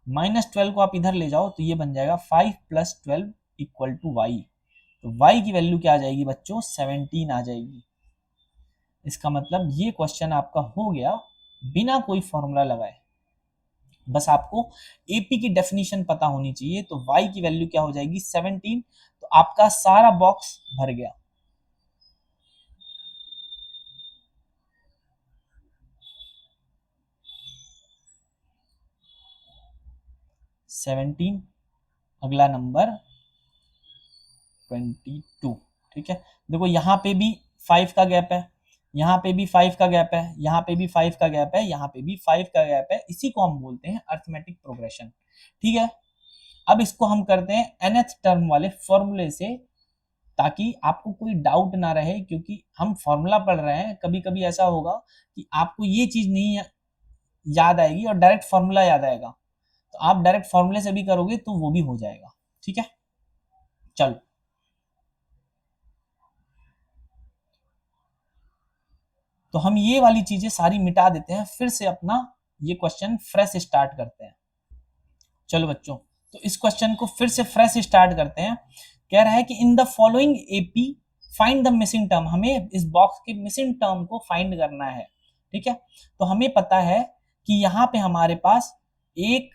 -12 को आप इधर ले जाओ तो ये बन जाएगा 5 + 12 = y। तो y की वैल्यू क्या आ जाएगी बच्चों, 17 आ जाएगी। इसका मतलब ये क्वेश्चन आपका हो गया बिना कोई फॉर्मूला लगाए। बस आपको एपी की डेफिनेशन पता होनी चाहिए। तो y की वैल्यू क्या हो जाएगी, 17। तो आपका सारा बॉक्स भर गया। सेवनटीन, अगला नंबर 22। ठीक है, देखो यहाँ पे भी 5 का गैप है, यहाँ पे भी 5 का गैप है, यहाँ पे भी 5 का गैप है, यहाँ पे भी 5 का गैप है। इसी को हम बोलते हैं अरिथमेटिक प्रोग्रेशन। ठीक है, अब इसको हम करते हैं nth टर्म वाले फॉर्मूले से, ताकि आपको कोई डाउट ना रहे, क्योंकि हम फॉर्मूला पढ़ रहे हैं। कभी कभी ऐसा होगा कि आपको ये चीज नहीं याद आएगी और डायरेक्ट फॉर्मूला याद आएगा, तो आप डायरेक्ट फॉर्मूले से भी करोगे तो वो भी हो जाएगा। ठीक है, चलो तो हम ये वाली चीजें सारी मिटा देते हैं, फिर से अपना ये क्वेश्चन फ्रेश स्टार्ट करते हैं। चलो बच्चों, तो इस क्वेश्चन को फिर से फ्रेश स्टार्ट करते हैं। कह रहा है कि in the following AP find the missing term. हमें इस बॉक्स के मिसिंग टर्म को फाइंड करना है। ठीक है, तो हमें पता है कि यहाँ पे हमारे पास 1,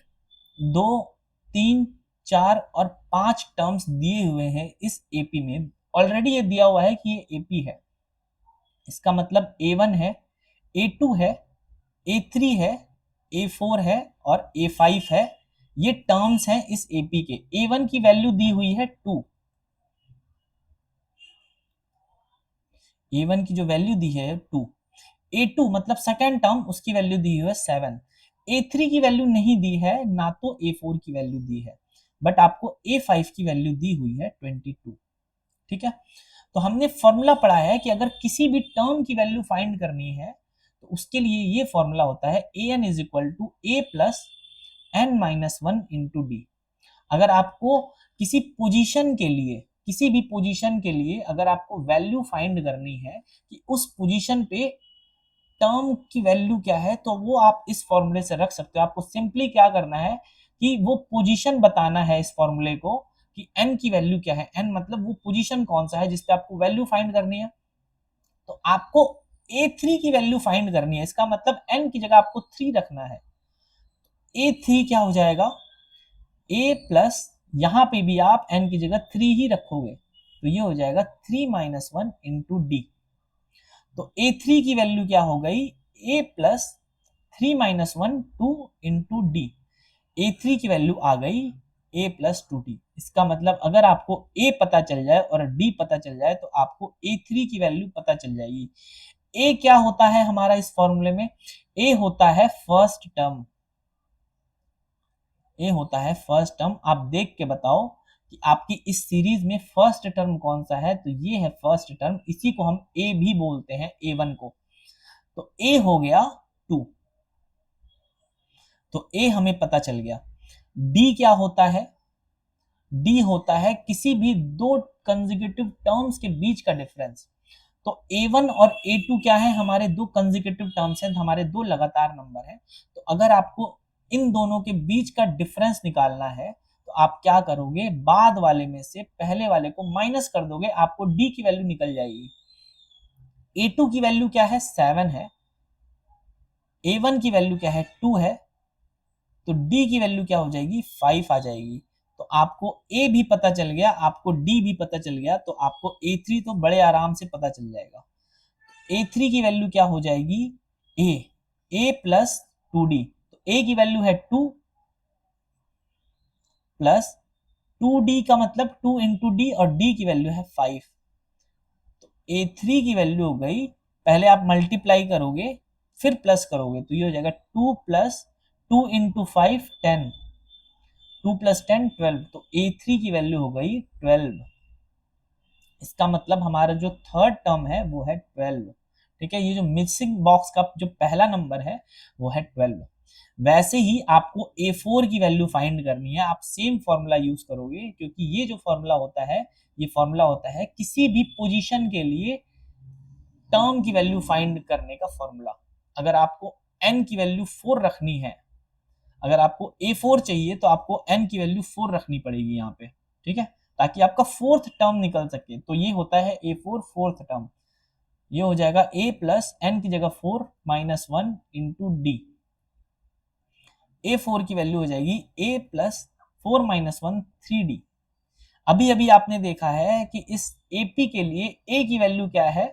2, 3, 4 और 5 टर्म्स दिए हुए हैं इस एपी में। ऑलरेडी ये दिया हुआ है कि ये एपी है। इसका मतलब A1 है, A2 है, A3 है, A4 है और A5 है। ये टर्म्स हैं इस एपी के। A1 की वैल्यू दी हुई है 2, A1 की जो वैल्यू दी है 2। A2 मतलब सेकेंड टर्म, उसकी वैल्यू दी हुई है 7। A3 की वैल्यू नहीं दी है, ना तो A4 की वैल्यू दी है, बट आपको A5 की वैल्यू दी हुई है 22। ठीक है, तो हमने फॉर्मूला पढ़ा है कि अगर किसी भी टर्म की वैल्यू फाइंड करनी है तो उसके लिए ये फॉर्मूला होता है an = a + n-1 × d। अगर आपको किसी पोजीशन के लिए, किसी भी पोजीशन के लिए अगर आपको वैल्यू फाइंड करनी है कि उस पोजीशन पे टर्म की वैल्यू क्या है, तो वो आप इस फॉर्मूले से रख सकते हो। आपको सिंपली क्या करना है कि वो पोजीशन बताना है इस फॉर्मूले को कि n की वैल्यू क्या है। n मतलब वो पोजीशन कौन सा है जिस पे आपको वैल्यू फाइंड करनी है। तो आपको A3 की वैल्यू फाइंड करनी है, इसका मतलब n की जगह आपको 3 रखना है। A3 क्या हो जाएगा, a प्लस, यहां पे भी आप n की जगह 3 ही रखोगे, तो ये हो जाएगा 3 - 1 × d। तो A3 की वैल्यू क्या हो गई, a + 3 - 1 2 × d। A3 की वैल्यू आ गई a + 2d। इसका मतलब अगर आपको a पता चल जाए और d पता चल जाए तो आपको A3 की वैल्यू पता चल जाएगी। a क्या होता है हमारा इस फॉर्मूले में, a होता है फर्स्ट टर्म। ए होता है फर्स्ट टर्म। आप देख के बताओ कि आपकी इस सीरीज में फर्स्ट टर्म कौन सा है, तो ये है फर्स्ट टर्म। इसी को हम ए भी बोलते हैं, A1 को। तो ए हो गया 2, तो ए हमें पता चल गया। डी क्या होता है, डी होता है किसी भी दो कंसेक्यूटिव टर्म्स के बीच का डिफरेंस। तो A1 और A2 क्या है, हमारे दो कंसेक्यूटिव टर्म्स हैं, हमारे दो लगातार नंबर हैं। तो अगर आपको इन दोनों के बीच का डिफरेंस निकालना है तो आप क्या करोगे, बाद वाले में से पहले वाले को माइनस कर दोगे, आपको D की वैल्यू निकल जाएगी। A2 की वैल्यू क्या है, 7 है। A1 की वैल्यू क्या है, 2 है। तो D की वैल्यू क्या हो जाएगी, 5 आ जाएगी। तो आपको A भी पता चल गया, आपको D भी पता चल गया, तो आपको A3 तो बड़े आराम से पता चल जाएगा। A3 की वैल्यू क्या हो जाएगी, a + 2d। तो a की वैल्यू है 2 प्लस 2d का मतलब 2 × d और d की वैल्यू है 5। तो A3 की वैल्यू हो गई, पहले आप मल्टीप्लाई करोगे फिर प्लस करोगे, तो ये हो जाएगा 2 + 2 × 5 10, 2 + 10 12। तो A3 की वैल्यू हो गई 12। इसका मतलब हमारा जो थर्ड टर्म है वो है 12। ठीक है, ये जो मिसिंग बॉक्स का जो पहला नंबर है वो है 12। वैसे ही आपको A4 की वैल्यू फाइंड करनी है, आप सेम फॉर्मूला यूज करोगे, क्योंकि ये जो फॉर्मूला होता है, ये फॉर्मूला होता है किसी भी पोजीशन के लिए टर्म की वैल्यू फाइंड करने का फॉर्मूला। अगर आपको n की वैल्यू 4 रखनी है, अगर आपको A4 चाहिए तो आपको n की वैल्यू 4 रखनी पड़ेगी यहाँ पे, ठीक है, ताकि आपका फोर्थ टर्म निकल सके। तो ये होता है A4 फोर्थ टर्म, ये हो जाएगा a प्लस n की जगह 4 माइनस 1 इंटू डी। A4 की वैल्यू हो जाएगी a प्लस 4 माइनस 1 3d। अभी अभी आपने देखा है कि इस AP के लिए a की वैल्यू क्या है,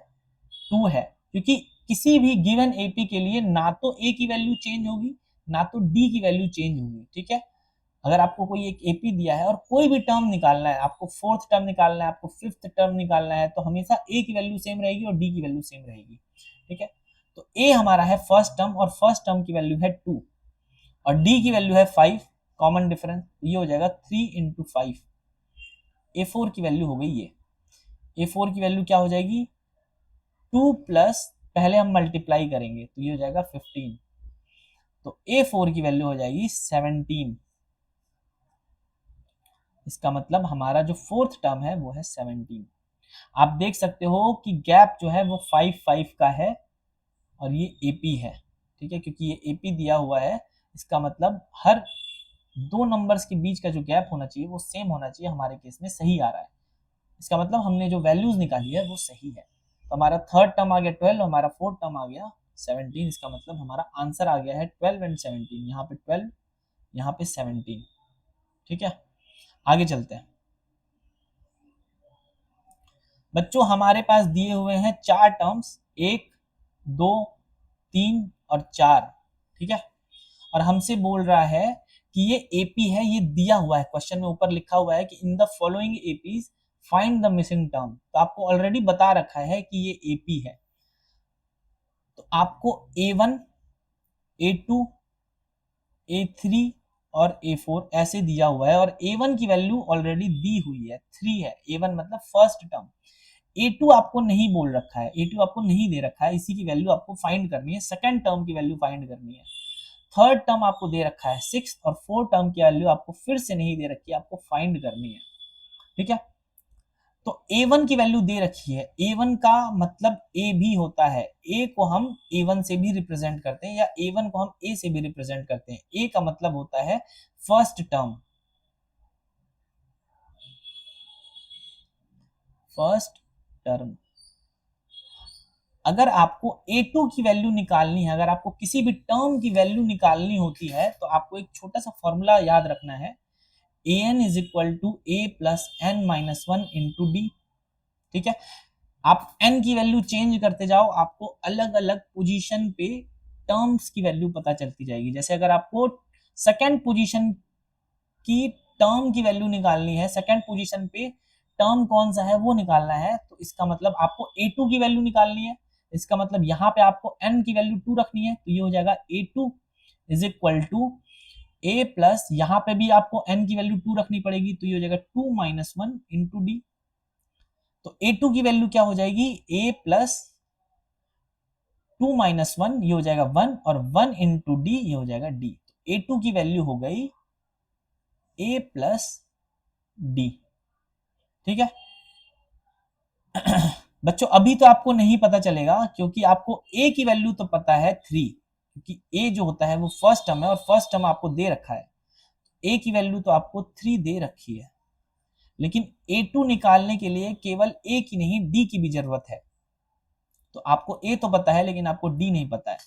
2 है, क्योंकि किसी भी गिवन AP के लिए ना तो a की वैल्यू चेंज होगी ना तो d की वैल्यू चेंज होगी, ठीक है। अगर आपको कोई एक AP दिया है और कोई भी टर्म निकालना है, आपको फोर्थ टर्म निकालना है, आपको फिफ्थ टर्म निकालना है, तो हमेशा a की वैल्यू सेम रहेगी और d की वैल्यू सेम रहेगी, ठीक है। तो a हमारा है फर्स्ट टर्म और फर्स्ट टर्म की वैल्यू है 2 और d की वैल्यू है 5, कॉमन डिफरेंस, तो ये हो जाएगा 3 इंटू 5। A4 की वैल्यू हो गई ये, A4 की वैल्यू क्या हो जाएगी, 2 प्लस पहले हम मल्टीप्लाई करेंगे तो ये हो जाएगा 15, तो A4 की वैल्यू हो जाएगी 17। इसका मतलब हमारा जो फोर्थ टर्म है वो है 17। आप देख सकते हो कि गैप जो है वो 5 का है और ये AP है, ठीक है, क्योंकि ये AP दिया हुआ है, इसका मतलब हर दो नंबर्स के बीच का जो गैप होना चाहिए वो सेम होना चाहिए, हमारे केस में सही आ रहा है। इसका मतलब हमने जो वैल्यूज निकाली है वो सही है। तो हमारा थर्ड टर्म आ गया 12, हमारा फोर्थ टर्म आ गया 17। इसका मतलब हमारा आंसर आ गया है 12 एंड 17, यहाँ पे 12 यहाँ पे 17, ठीक है। आगे चलते हैं बच्चों, हमारे पास दिए हुए हैं चार टर्म्स, 1 2 3 और 4, ठीक है, और हमसे बोल रहा है कि ये AP है, ये दिया हुआ है क्वेश्चन में, ऊपर लिखा हुआ है कि in the following APs find the missing term. तो आपको ऑलरेडी बता रखा है कि ये AP है, तो आपको A1 A2 A3 और A4 ऐसे दिया हुआ है, और A1 की वैल्यू ऑलरेडी दी हुई है, 3 है, A1 मतलब फर्स्ट टर्म। A2 आपको नहीं बोल रखा है, A2 आपको नहीं दे रखा है, इसी की वैल्यू आपको फाइंड करनी है, सेकंड टर्म की वैल्यू फाइंड करनी है। थर्ड टर्म आपको दे रखा है 6 और फोर्थ टर्म की वैल्यू आपको फिर से नहीं दे रखी है, आपको फाइंड करनी है, ठीक है। तो A1 की वैल्यू दे रखी है, A1 का मतलब A भी होता है, A को हम A1 से भी रिप्रेजेंट करते हैं या A1 को हम A से भी रिप्रेजेंट करते हैं। A का मतलब होता है फर्स्ट टर्म, फर्स्ट टर्म। अगर आपको A2 की वैल्यू निकालनी है, अगर आपको किसी भी टर्म की वैल्यू निकालनी होती है, तो आपको एक छोटा सा फॉर्मूला याद रखना है, an is equal to a plus N minus one into d, ठीक है। आप n की वैल्यू चेंज करते जाओ, आपको अलग अलग पोजीशन पे टर्म्स की वैल्यू पता चलती जाएगी। जैसे अगर आपको सेकंड पोजीशन की टर्म की वैल्यू निकालनी है, सेकंड पोजीशन पे टर्म कौन सा है वो निकालना है, तो इसका मतलब आपको A2 की वैल्यू निकालनी है। इसका मतलब यहाँ पे आपको n की वैल्यू 2 रखनी है, तो ये हो जाएगा A2 is equal to a plus, यहाँ पे भी आपको n की वैल्यू 2 रखनी पड़ेगी, तो ये हो जाएगा 2 माइनस 1 इंटू डी। तो A2 की वैल्यू क्या हो जाएगी, a प्लस 2 माइनस 1, ये हो जाएगा 1 और 1 इंटू डी, ये हो जाएगा d। तो A2 की वैल्यू हो गई a प्लस डी, ठीक है। बच्चों अभी तो आपको नहीं पता चलेगा, क्योंकि आपको a की वैल्यू तो पता है 3, क्योंकि a जो होता है वो फर्स्ट टर्म है और फर्स्ट टर्म आपको दे रखा है, a की वैल्यू तो आपको 3 दे रखी है, लेकिन A2 निकालने के लिए केवल a की नहीं d की भी जरूरत है। तो आपको a तो पता है लेकिन आपको d नहीं पता है,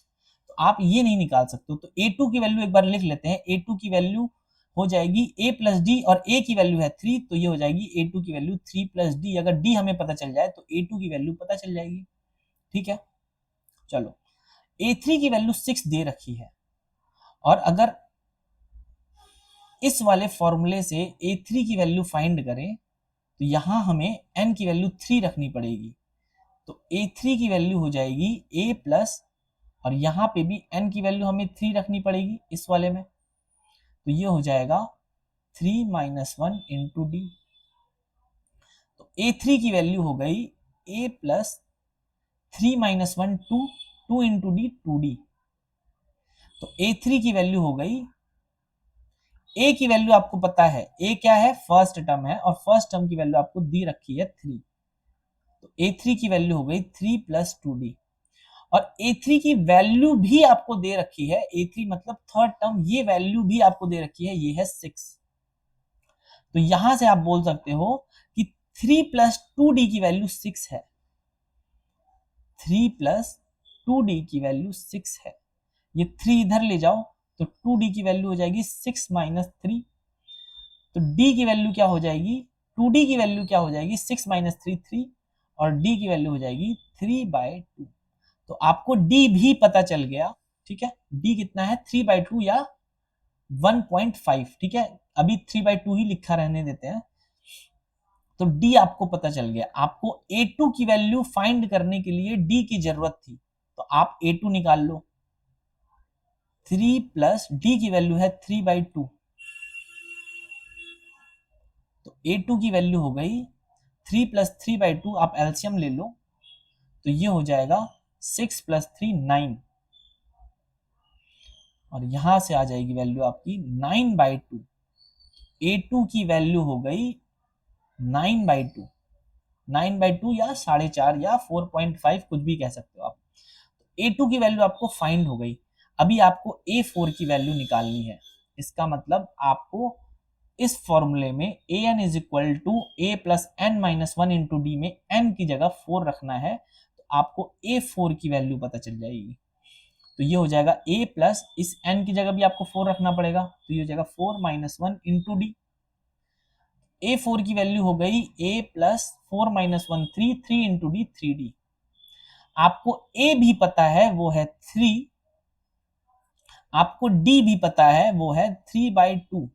तो आप ये नहीं निकाल सकते। तो A2 की वैल्यू एक बार लिख लेते हैं, A2 की वैल्यू हो जाएगी a प्लस डी, और a की वैल्यू है 3, तो ये हो जाएगी A2 की वैल्यू 3 प्लस डी। अगर d हमें पता चल जाए तो A2 की वैल्यू पता चल जाएगी, ठीक है। चलो A3 की वैल्यू 6 दे रखी है, और अगर इस वाले फॉर्मूले से A3 की वैल्यू फाइंड करें तो यहां हमें n की वैल्यू 3 रखनी पड़ेगी, तो A3 की वैल्यू हो जाएगी a प्लस, और यहाँ पे भी n की वैल्यू हमें 3 रखनी पड़ेगी इस वाले में, तो ये हो जाएगा 3 माइनस 1 इंटू डी। तो A3 की वैल्यू हो गई a plus 3 minus 1 2, 2 into D 2d। तो A3 की वैल्यू हो गई, a की वैल्यू आपको पता है, a क्या है, फर्स्ट टर्म है, और फर्स्ट टर्म की वैल्यू आपको दी रखी है 3, तो A3 की वैल्यू हो गई 3 प्लस 2d। और A3 की वैल्यू भी आपको दे रखी है, A3 मतलब थर्ड टर्म, ये वैल्यू भी आपको दे रखी है, ये है 6। तो यहां से आप बोल सकते हो कि 3 प्लस 2D की वैल्यू 6 है, 3 प्लस 2D की वैल्यू 6 है। ये 3 इधर ले जाओ तो 2D की वैल्यू हो जाएगी 6 माइनस 3। तो D की वैल्यू क्या हो जाएगी, 2D की वैल्यू क्या हो जाएगी, 6 माइनस 3 3, और D की वैल्यू हो जाएगी 3/2। तो आपको D भी पता चल गया, ठीक है। D कितना है, 3/2 या 1.5, ठीक है। अभी 3/2 ही लिखा रहने देते हैं। तो D आपको पता चल गया। आपको A2 की वैल्यू फाइंड करने के लिए D की जरूरत थी, तो आप A2 निकाल लो। 3 प्लस D की वैल्यू है 3/2, तो A2 की वैल्यू हो गई 3 प्लस 3/2, आप एलसीएम ले लो तो ये हो जाएगा 6 प्लस 3 9, और यहां से आ जाएगी वैल्यू आपकी 9/2। A2 की वैल्यू हो गई 9/2, 9/2 या 4.5 या 4.5, कुछ भी कह सकते हो आप। A2 की वैल्यू आपको फाइंड हो गई। अभी आपको A4 की वैल्यू निकालनी है। इसका मतलब आपको इस फॉर्मूले में an is equal to a plus N minus 1 into d में n की जगह 4 रखना है, तो आपको A4 की वैल्यू पता चल जाएगी। तो ये हो जाएगा a प्लस, इस n की जगह भी आपको 4 रखना पड़ेगा, तो ये हो जाएगा 4 माइनस 1 इंटू डी। A4 की वैल्यू हो गई a plus 4 minus 1 3, 3 into D 3D। आपको a भी पता है वो है 3, आपको d भी पता है वो है 3/2,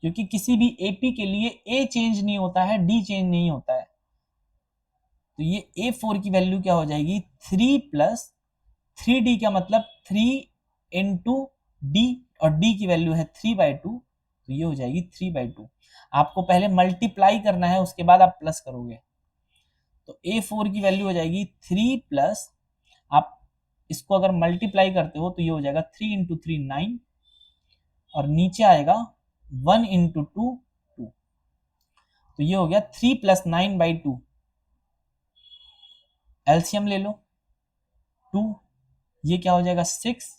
क्योंकि किसी भी AP के लिए A चेंज नहीं होता है, D चेंज नहीं होता है। तो ये A4 की वैल्यू क्या हो जाएगी, 3 प्लस 3D का मतलब 3 इंटू डी, और D की वैल्यू है 3/2, तो ये हो जाएगी 3/2। आपको पहले मल्टीप्लाई करना है, उसके बाद आप प्लस करोगे। तो A4 की वैल्यू हो जाएगी 3 प्लस, आप इसको अगर मल्टीप्लाई करते हो तो ये हो जाएगा 3 इंटू 3 9, और नीचे आएगा 1 इंटू 2 2, तो ये हो गया 3 प्लस 9/2। एलसीएम ले लो 2, ये क्या हो जाएगा 6,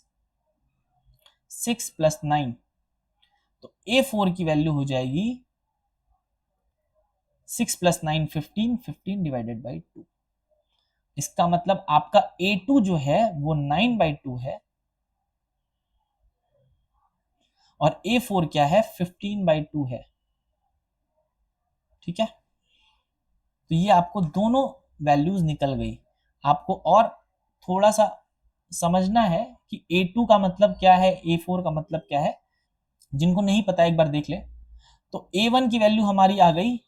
6 प्लस 9, तो A4 की वैल्यू हो जाएगी 6 प्लस 9 15, 15 डिवाइडेड बाई 2। इसका मतलब आपका A2 जो है वो 9/2 है, और A4 क्या है, 15/2 है, ठीक है। तो ये आपको दोनों वैल्यूज निकल गई। आपको और थोड़ा सा समझना है कि A2 का मतलब क्या है, A4 का मतलब क्या है। जिनको नहीं पता एक बार देख ले। तो A1 की वैल्यू हमारी आ गई,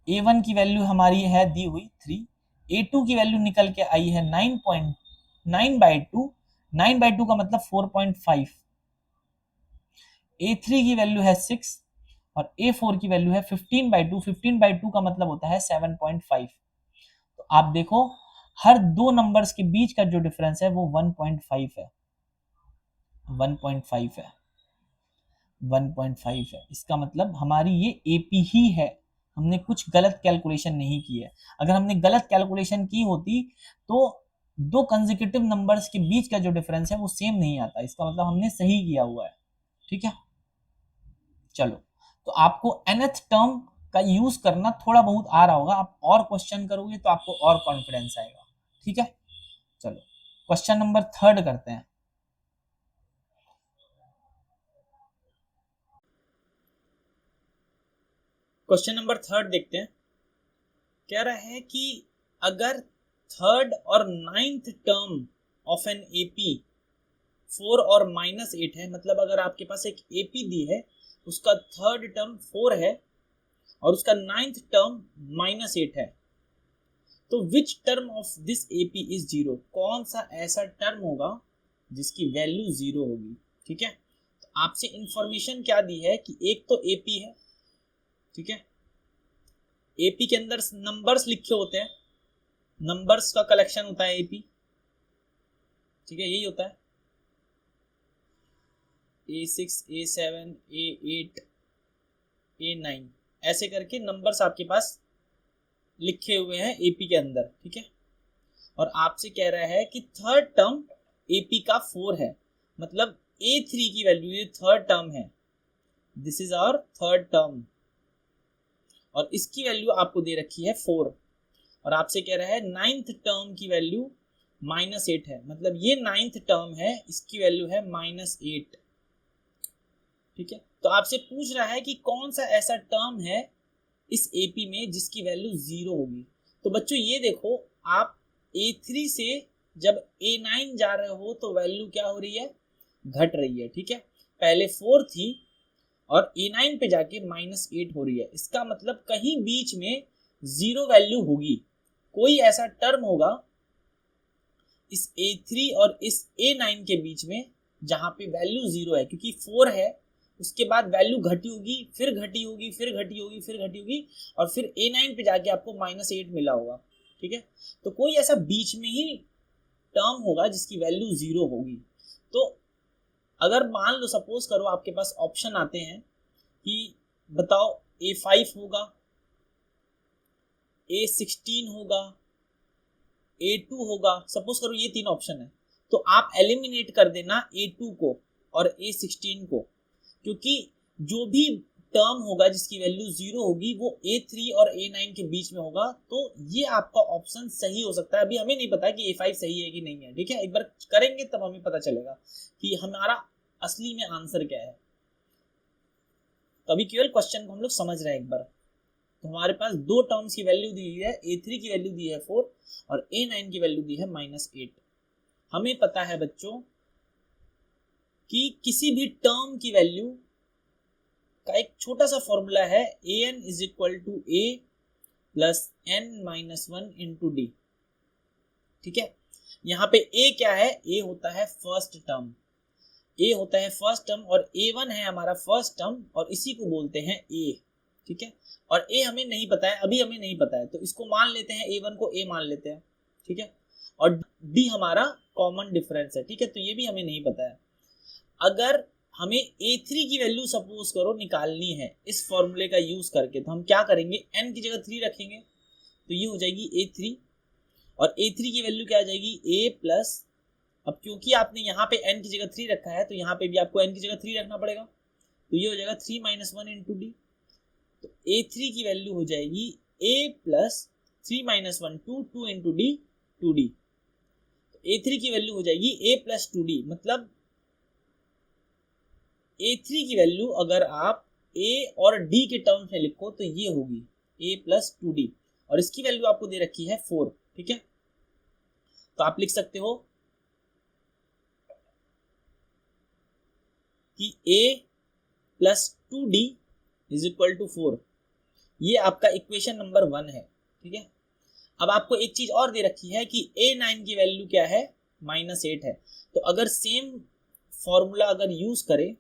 A1 की वैल्यू हमारी है दी हुई 3, A2 की वैल्यू निकल के आई है 9/2, 9/2 का मतलब 4.5, A3 की वैल्यू है 6, और A4 की वैल्यू है 15/2, 15/2 का मतलब होता है 7.5। तो आप देखो हर दो नंबर्स के बीच का जो डिफरेंस है वो 1.5 है, 1.5 है, 1.5 है। इसका मतलब हमारी ये AP ही है, हमने कुछ गलत कैलकुलेशन नहीं की है। अगर हमने गलत कैलकुलेशन की होती तो दो कंसेक्यूटिव नंबर्स के बीच का जो डिफरेंस है वो सेम नहीं आता, इसका मतलब हमने सही किया हुआ है, ठीक है। चलो, तो आपको nth टर्म का यूज करना थोड़ा बहुत आ रहा होगा, आप और क्वेश्चन करोगे तो आपको और कॉन्फिडेंस आएगा, ठीक है। चलो क्वेश्चन नंबर 3 करते हैं। क्वेश्चन नंबर 3 देखते हैं। कह रहा है कि अगर थर्ड और ninth term of an AP 4 और -8 है, मतलब अगर आपके पास एक एपी दी है, उसका थर्ड टर्म 4 है और उसका नाइन्थ टर्म -8 है, तो which term of this AP is 0, कौन सा ऐसा टर्म होगा जिसकी वैल्यू 0 होगी, ठीक है। तो आपसे इंफॉर्मेशन क्या दी है कि एक तो एपी है, ठीक है। एपी के अंदर नंबर्स लिखे होते हैं, नंबर्स का कलेक्शन होता है एपी, ठीक है, यही होता है। A6, A7, A8, A9 ऐसे करके नंबर्स आपके पास लिखे हुए हैं एपी के अंदर, ठीक है। और आपसे कह रहा है कि थर्ड टर्म एपी का 4 है, मतलब A3 की वैल्यू ये थर्ड टर्म है, this is our third term, और इसकी वैल्यू आपको दे रखी है 4, और आपसे कह रहा है नाइन्थ टर्म की वैल्यू -8 है, मतलब ये नाइन्थ टर्म है, इसकी वैल्यू है -8, ठीक है। तो आपसे पूछ रहा है कि कौन सा ऐसा टर्म है इस एपी में जिसकी वैल्यू 0 होगी। तो बच्चों ये देखो, आप A3 से जब A9 जा रहे हो तो वैल्यू क्या हो रही है, घट रही है, ठीक है। पहले 4 थी और A9 पे जाके -8 हो रही है, इसका मतलब कहीं बीच में 0 वैल्यू होगी, कोई ऐसा टर्म होगा इस A3 और इस A9 के बीच में जहां पे वैल्यू 0 है, क्योंकि 4 है, उसके बाद वैल्यू घटी होगी, फिर घटी होगी, फिर घटी होगी, फिर घटी होगी, और फिर A9 पे जाके आपको -8 मिला होगा, ठीक है। तो कोई ऐसा बीच में ही टर्म होगा जिसकी वैल्यू 0 होगी। तो अगर मान लो, सपोज करो आपके पास ऑप्शन आते हैं कि बताओ A5 होगा, A16 होगा, A2 होगा, सपोज करो ये 3 ऑप्शन है, तो आप एलिमिनेट कर देना A2 को और A16 को, क्योंकि जो भी टर्म होगा जिसकी वैल्यू 0 होगी वो A3 और A9 के बीच में होगा। तो ये आपका ऑप्शन सही हो सकता है। अभी हमें नहीं पता कि A5 सही है कि नहीं है, ठीक है, एक बार करेंगे तब हमें पता चलेगा कि हमारा असली में आंसर क्या है। तो अभी केवल क्वेश्चन को हम लोग समझ रहे हैं एक बार। तो हमारे पास दो टर्म्स की वैल्यू दी हुई है, A3 की वैल्यू दी है 4 और A9 की वैल्यू दी है -8। हमें पता है बच्चों कि किसी भी टर्म की वैल्यू का एक छोटा सा फॉर्मूला है, an is equal to a plus n-1 into d, ठीक है। यहाँ पे a क्या है, a होता है फर्स्ट टर्म, a होता है फर्स्ट टर्म, और a1 है हमारा फर्स्ट टर्म, और इसी को बोलते हैं a, ठीक है। और a हमें नहीं पता है, अभी हमें नहीं पता है, तो इसको मान लेते हैं, a1 को a मान लेते हैं, ठीक है। और d हमारा कॉमन डिफरेंस है, ठीक है, तो ये भी हमें नहीं पता है। अगर हमें A3 की वैल्यू सपोज करो निकालनी है इस फॉर्मूले का यूज करके, तो हम क्या करेंगे, n की जगह 3 रखेंगे, तो ये हो जाएगी A3, और A3 की वैल्यू क्या आ जाएगी, a प्लस, अब क्योंकि आपने यहाँ पे n की जगह 3 रखा है तो यहाँ पे भी आपको n की जगह 3 रखना पड़ेगा, तो ये हो जाएगा 3 - 1 इंटू डी। तो A3 की वैल्यू हो जाएगी a plus 3 - 1 2 into D 2d। तो A3 की वैल्यू हो जाएगी a प्लस 2d, मतलब A3 की वैल्यू अगर आप A और D के टर्म्स में लिखो तो ये होगी a प्लस 2d, और इसकी वैल्यू आपको दे रखी है 4, ठीक है। तो आप लिख सकते हो कि a plus 2d is equal to 4, ये आपका इक्वेशन नंबर 1 है, ठीक है। अब आपको एक चीज और दे रखी है कि A9 की वैल्यू क्या है, -8 है। तो अगर सेम फॉर्मूला अगर यूज करें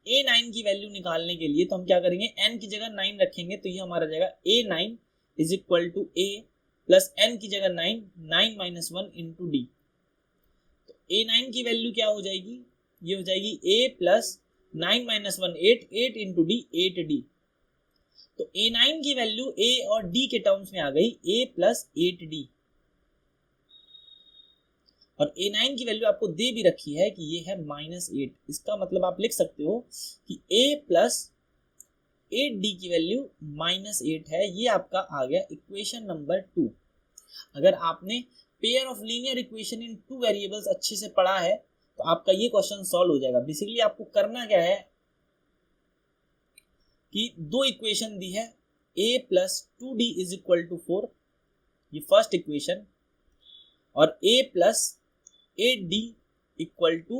A9 की वैल्यू निकालने के लिए, तो हम क्या करेंगे, n की जगह 9 रखेंगे, तो ये हमारा जाएगा A9 is equal to a plus n की जगह 9 - 1 इंटू डी। तो A9 की वैल्यू क्या हो जाएगी, ये हो जाएगी a plus 9 - 1 8 into D 8d। तो A9 की वैल्यू a और d के टर्म्स में आ गई a प्लस 8d, और A9 की वैल्यू आपको दे भी रखी है कि ये है -8। इसका मतलब आप लिख सकते हो कि a प्लस 8d की वैल्यू -8 है। ये आपका आ गया इक्वेशन नंबर 2। अगर आपने pair of linear equation in 2 variables अच्छे से पढ़ा है तो आपका ये क्वेश्चन सॉल्व हो जाएगा। बेसिकली आपको करना क्या है कि दो इक्वेशन दी है, a plus 2d is equal to 4, ये फर्स्ट इक्वेशन, और a plus 8d equal to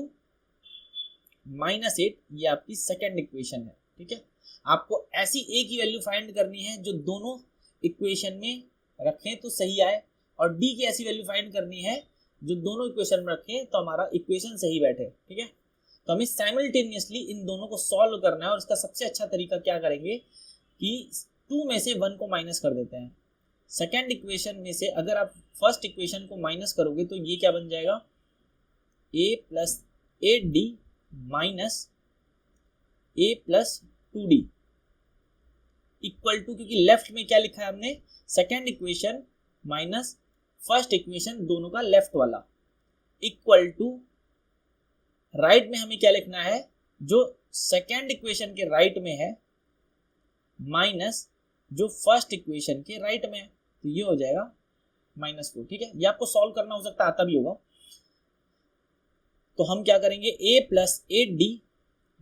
-8, ये आपकी सेकेंड इक्वेशन है, ठीक है। आपको ऐसी a की वैल्यू फाइंड करनी है जो दोनों इक्वेशन में रखें तो सही आए, और d की ऐसी वैल्यू फाइंड करनी है जो दोनों इक्वेशन में रखें तो हमारा इक्वेशन सही बैठे, ठीक है। तो हमें साइमल्टेनियसली इन दोनों को सॉल्व करना है, और इसका सबसे अच्छा तरीका क्या करेंगे कि 2 में से 1 को माइनस कर देते हैं। सेकेंड इक्वेशन में से अगर आप फर्स्ट इक्वेशन को माइनस करोगे तो ये क्या बन जाएगा, a plus 8d minus a plus 2d equal to, क्योंकि लेफ्ट में क्या लिखा है हमने, second equation minus first equation, दोनों का लेफ्ट वाला, इक्वल टू राइट में हमें क्या लिखना है, जो सेकेंड इक्वेशन के राइट में है माइनस जो फर्स्ट इक्वेशन के राइट में है, तो ये हो जाएगा -4। ठीक है, ये आपको सॉल्व करना हो सकता है, आता भी होगा। तो हम क्या करेंगे, a plus 8d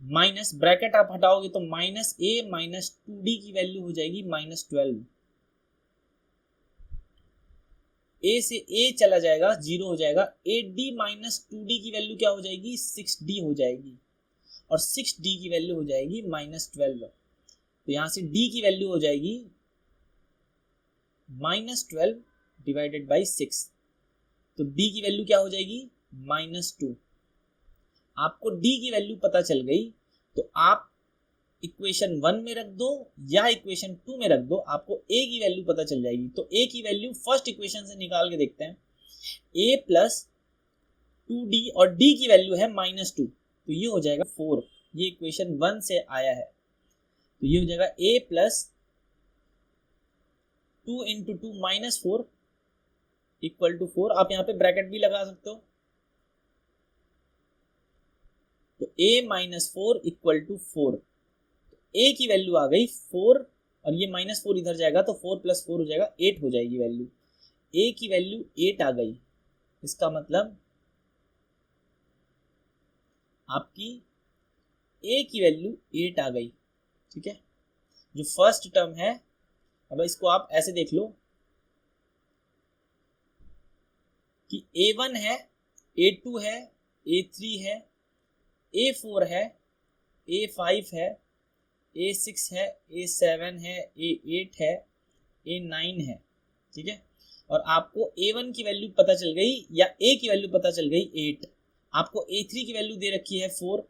minus, bracket आप हटाओगे तो -a माइनस 2d की वैल्यू हो जाएगी -12। a से a चला जाएगा, 0 हो जाएगा। 8d माइनस 2d की वैल्यू क्या हो जाएगी, 6d हो जाएगी, और 6d की वैल्यू हो जाएगी -12। तो यहां से d की वैल्यू हो जाएगी -12 डिवाइडेड बाई 6, तो d की वैल्यू क्या हो जाएगी, -2। आपको d की वैल्यू पता चल गई, तो आप इक्वेशन 1 में रख दो या इक्वेशन 2 में रख दो, आपको a की वैल्यू पता चल जाएगी। तो a की वैल्यू फर्स्ट इक्वेशन से निकाल के देखते हैं, a प्लस 2d और d की वैल्यू है -2, तो ये हो जाएगा 4। ये इक्वेशन 1 से आया है, तो ये हो जाएगा a plus 2 into 2 -4 equal to 4। आप यहाँ पे ब्रैकेट भी लगा सकते हो, तो a minus 4 equal to 4। a की वैल्यू आ गई 4, और ये -4 इधर जाएगा तो 4 प्लस 4 हो जाएगा 8 हो जाएगी वैल्यू। a की वैल्यू 8 आ गई, इसका मतलब आपकी a की वैल्यू 8 आ गई। ठीक है, जो फर्स्ट टर्म है, अब इसको आप ऐसे देख लो कि a1 है, a2 है, a3 है, a4 है, a5 है, a6 है, a7 है, a8 है, a9 है। ठीक है, और आपको a1 की वैल्यू पता चल गई या a की वैल्यू पता चल गई 8, आपको a3 की वैल्यू दे रखी है 4,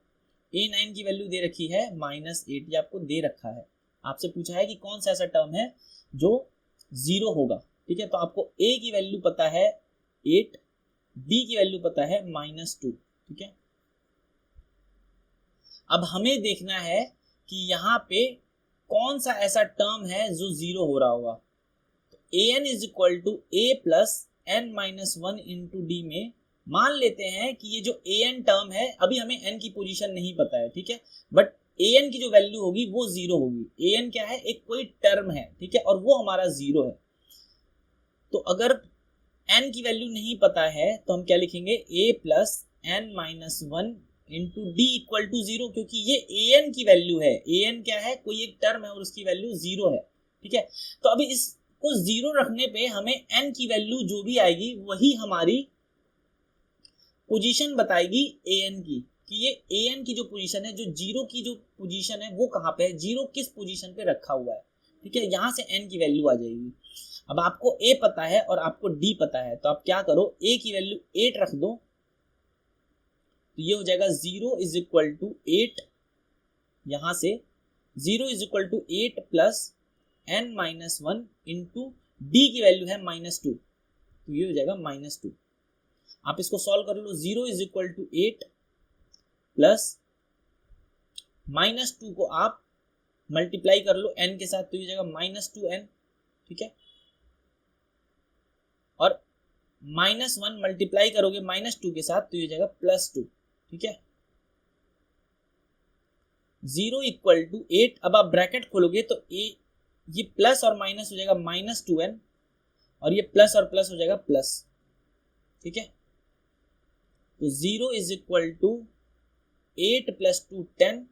a9 की वैल्यू दे रखी है -8, ये आपको दे रखा है। आपसे पूछा है कि कौन सा ऐसा टर्म है जो 0 होगा। ठीक है, तो आपको a की वैल्यू पता है 8, d की वैल्यू पता है -2। ठीक है, अब हमें देखना है कि यहाँ पे कौन सा ऐसा टर्म है जो 0 हो रहा होगा। तो an is equal to a plus n minus 1 into d में मान लेते हैं कि ये जो an टर्म है, अभी हमें n की पोजीशन नहीं पता है। ठीक है, बट an की जो वैल्यू होगी वो 0 होगी। an क्या है, एक कोई टर्म है। ठीक है, और वो हमारा 0 है। तो अगर n की वैल्यू नहीं पता है तो हम क्या लिखेंगे, a plus n minus 1 into d equal to 0, क्योंकि ये an की वैल्यू है। an क्या है, कोई एक टर्म है और उसकी वैल्यू 0 है। ठीक है, तो अभी इसको 0 रखने पे हमें n की वैल्यू जो भी आएगी वही हमारी पोजीशन बताएगी an की, कि ये an की जो पोजीशन है, जो 0 की जो पोजीशन है वो कहाँ पे है, 0 किस पोजीशन पे रखा हुआ है। ठीक है, यहां से n की वैल्यू आ जाएगी। अब आपको a पता है और आपको d पता है, तो आप क्या करो, a की वैल्यू 8 रख दो, तो ये हो जाएगा 0 इज इक्वल टू 8, यहां से 0 is equal to 8 plus n minus 1 into d की वैल्यू है -2, तो ये हो जाएगा -2। आप इसको सॉल्व कर लो, 0 इज इक्वल टू 8 प्लस -2 को आप मल्टीप्लाई कर लो n के साथ, तो ये हो जाएगा -2n। ठीक है, और -1 मल्टीप्लाई करोगे -2 के साथ, तो ये हो जाएगा +2। ठीक है, 0 इक्वल टू 8, अब आप ब्रैकेट खोलोगे तो ये प्लस और माइनस हो जाएगा -2n, और ये प्लस और प्लस हो जाएगा प्लस। ठीक है, तो 0 is equal to 8 plus 2 10,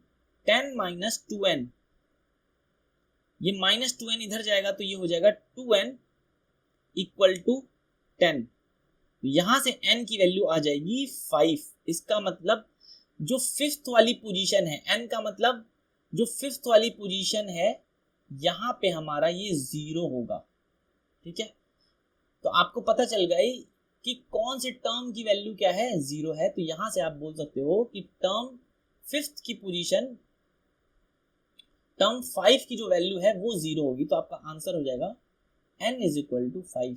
10 minus 2n, ये -2n इधर जाएगा तो ये हो जाएगा 2n इक्वल टू 10। यहां से n की वैल्यू आ जाएगी 5। इसका मतलब जो फिफ्थ वाली पोजीशन है, n का मतलब जो फिफ्थ वाली पोजीशन है, यहां पे हमारा ये 0 होगा। ठीक है, तो आपको पता चल गई कि कौन से टर्म की वैल्यू क्या है, 0 है। तो यहां से आप बोल सकते हो कि टर्म फिफ्थ की पोजीशन, टर्म 5 की जो वैल्यू है वो 0 होगी। तो आपका आंसर हो जाएगा n इज इक्वल टू 5।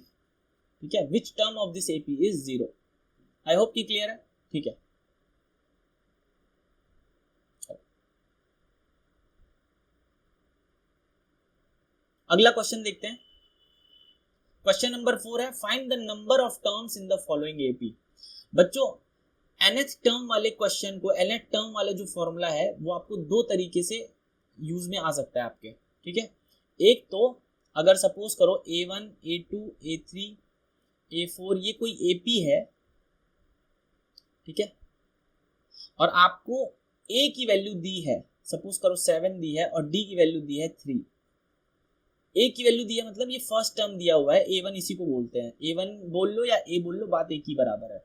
ठीक है, which term of this AP is 0। I hope कि क्लियर है। ठीक है, अगला क्वेश्चन देखते हैं। क्वेश्चन नंबर 4 है, find the number of terms in the following AP. बच्चों nth टर्म वाले क्वेश्चन को, nth टर्म वाला जो फॉर्मूला है वो आपको दो तरीके से यूज में आ सकता है आपके, ठीक है। एक तो अगर सपोज करो a1 a2 a3 a4 ये कोई एपी है, ठीक है, और आपको a की वैल्यू दी है, सपोज करो 7 दी है, और d की वैल्यू दी है 3। a की वैल्यू दी है मतलब ये फर्स्ट टर्म दिया हुआ है a1, इसी को बोलते हैं, a1 बोल लो या a बोल लो, बात एक ही बराबर है।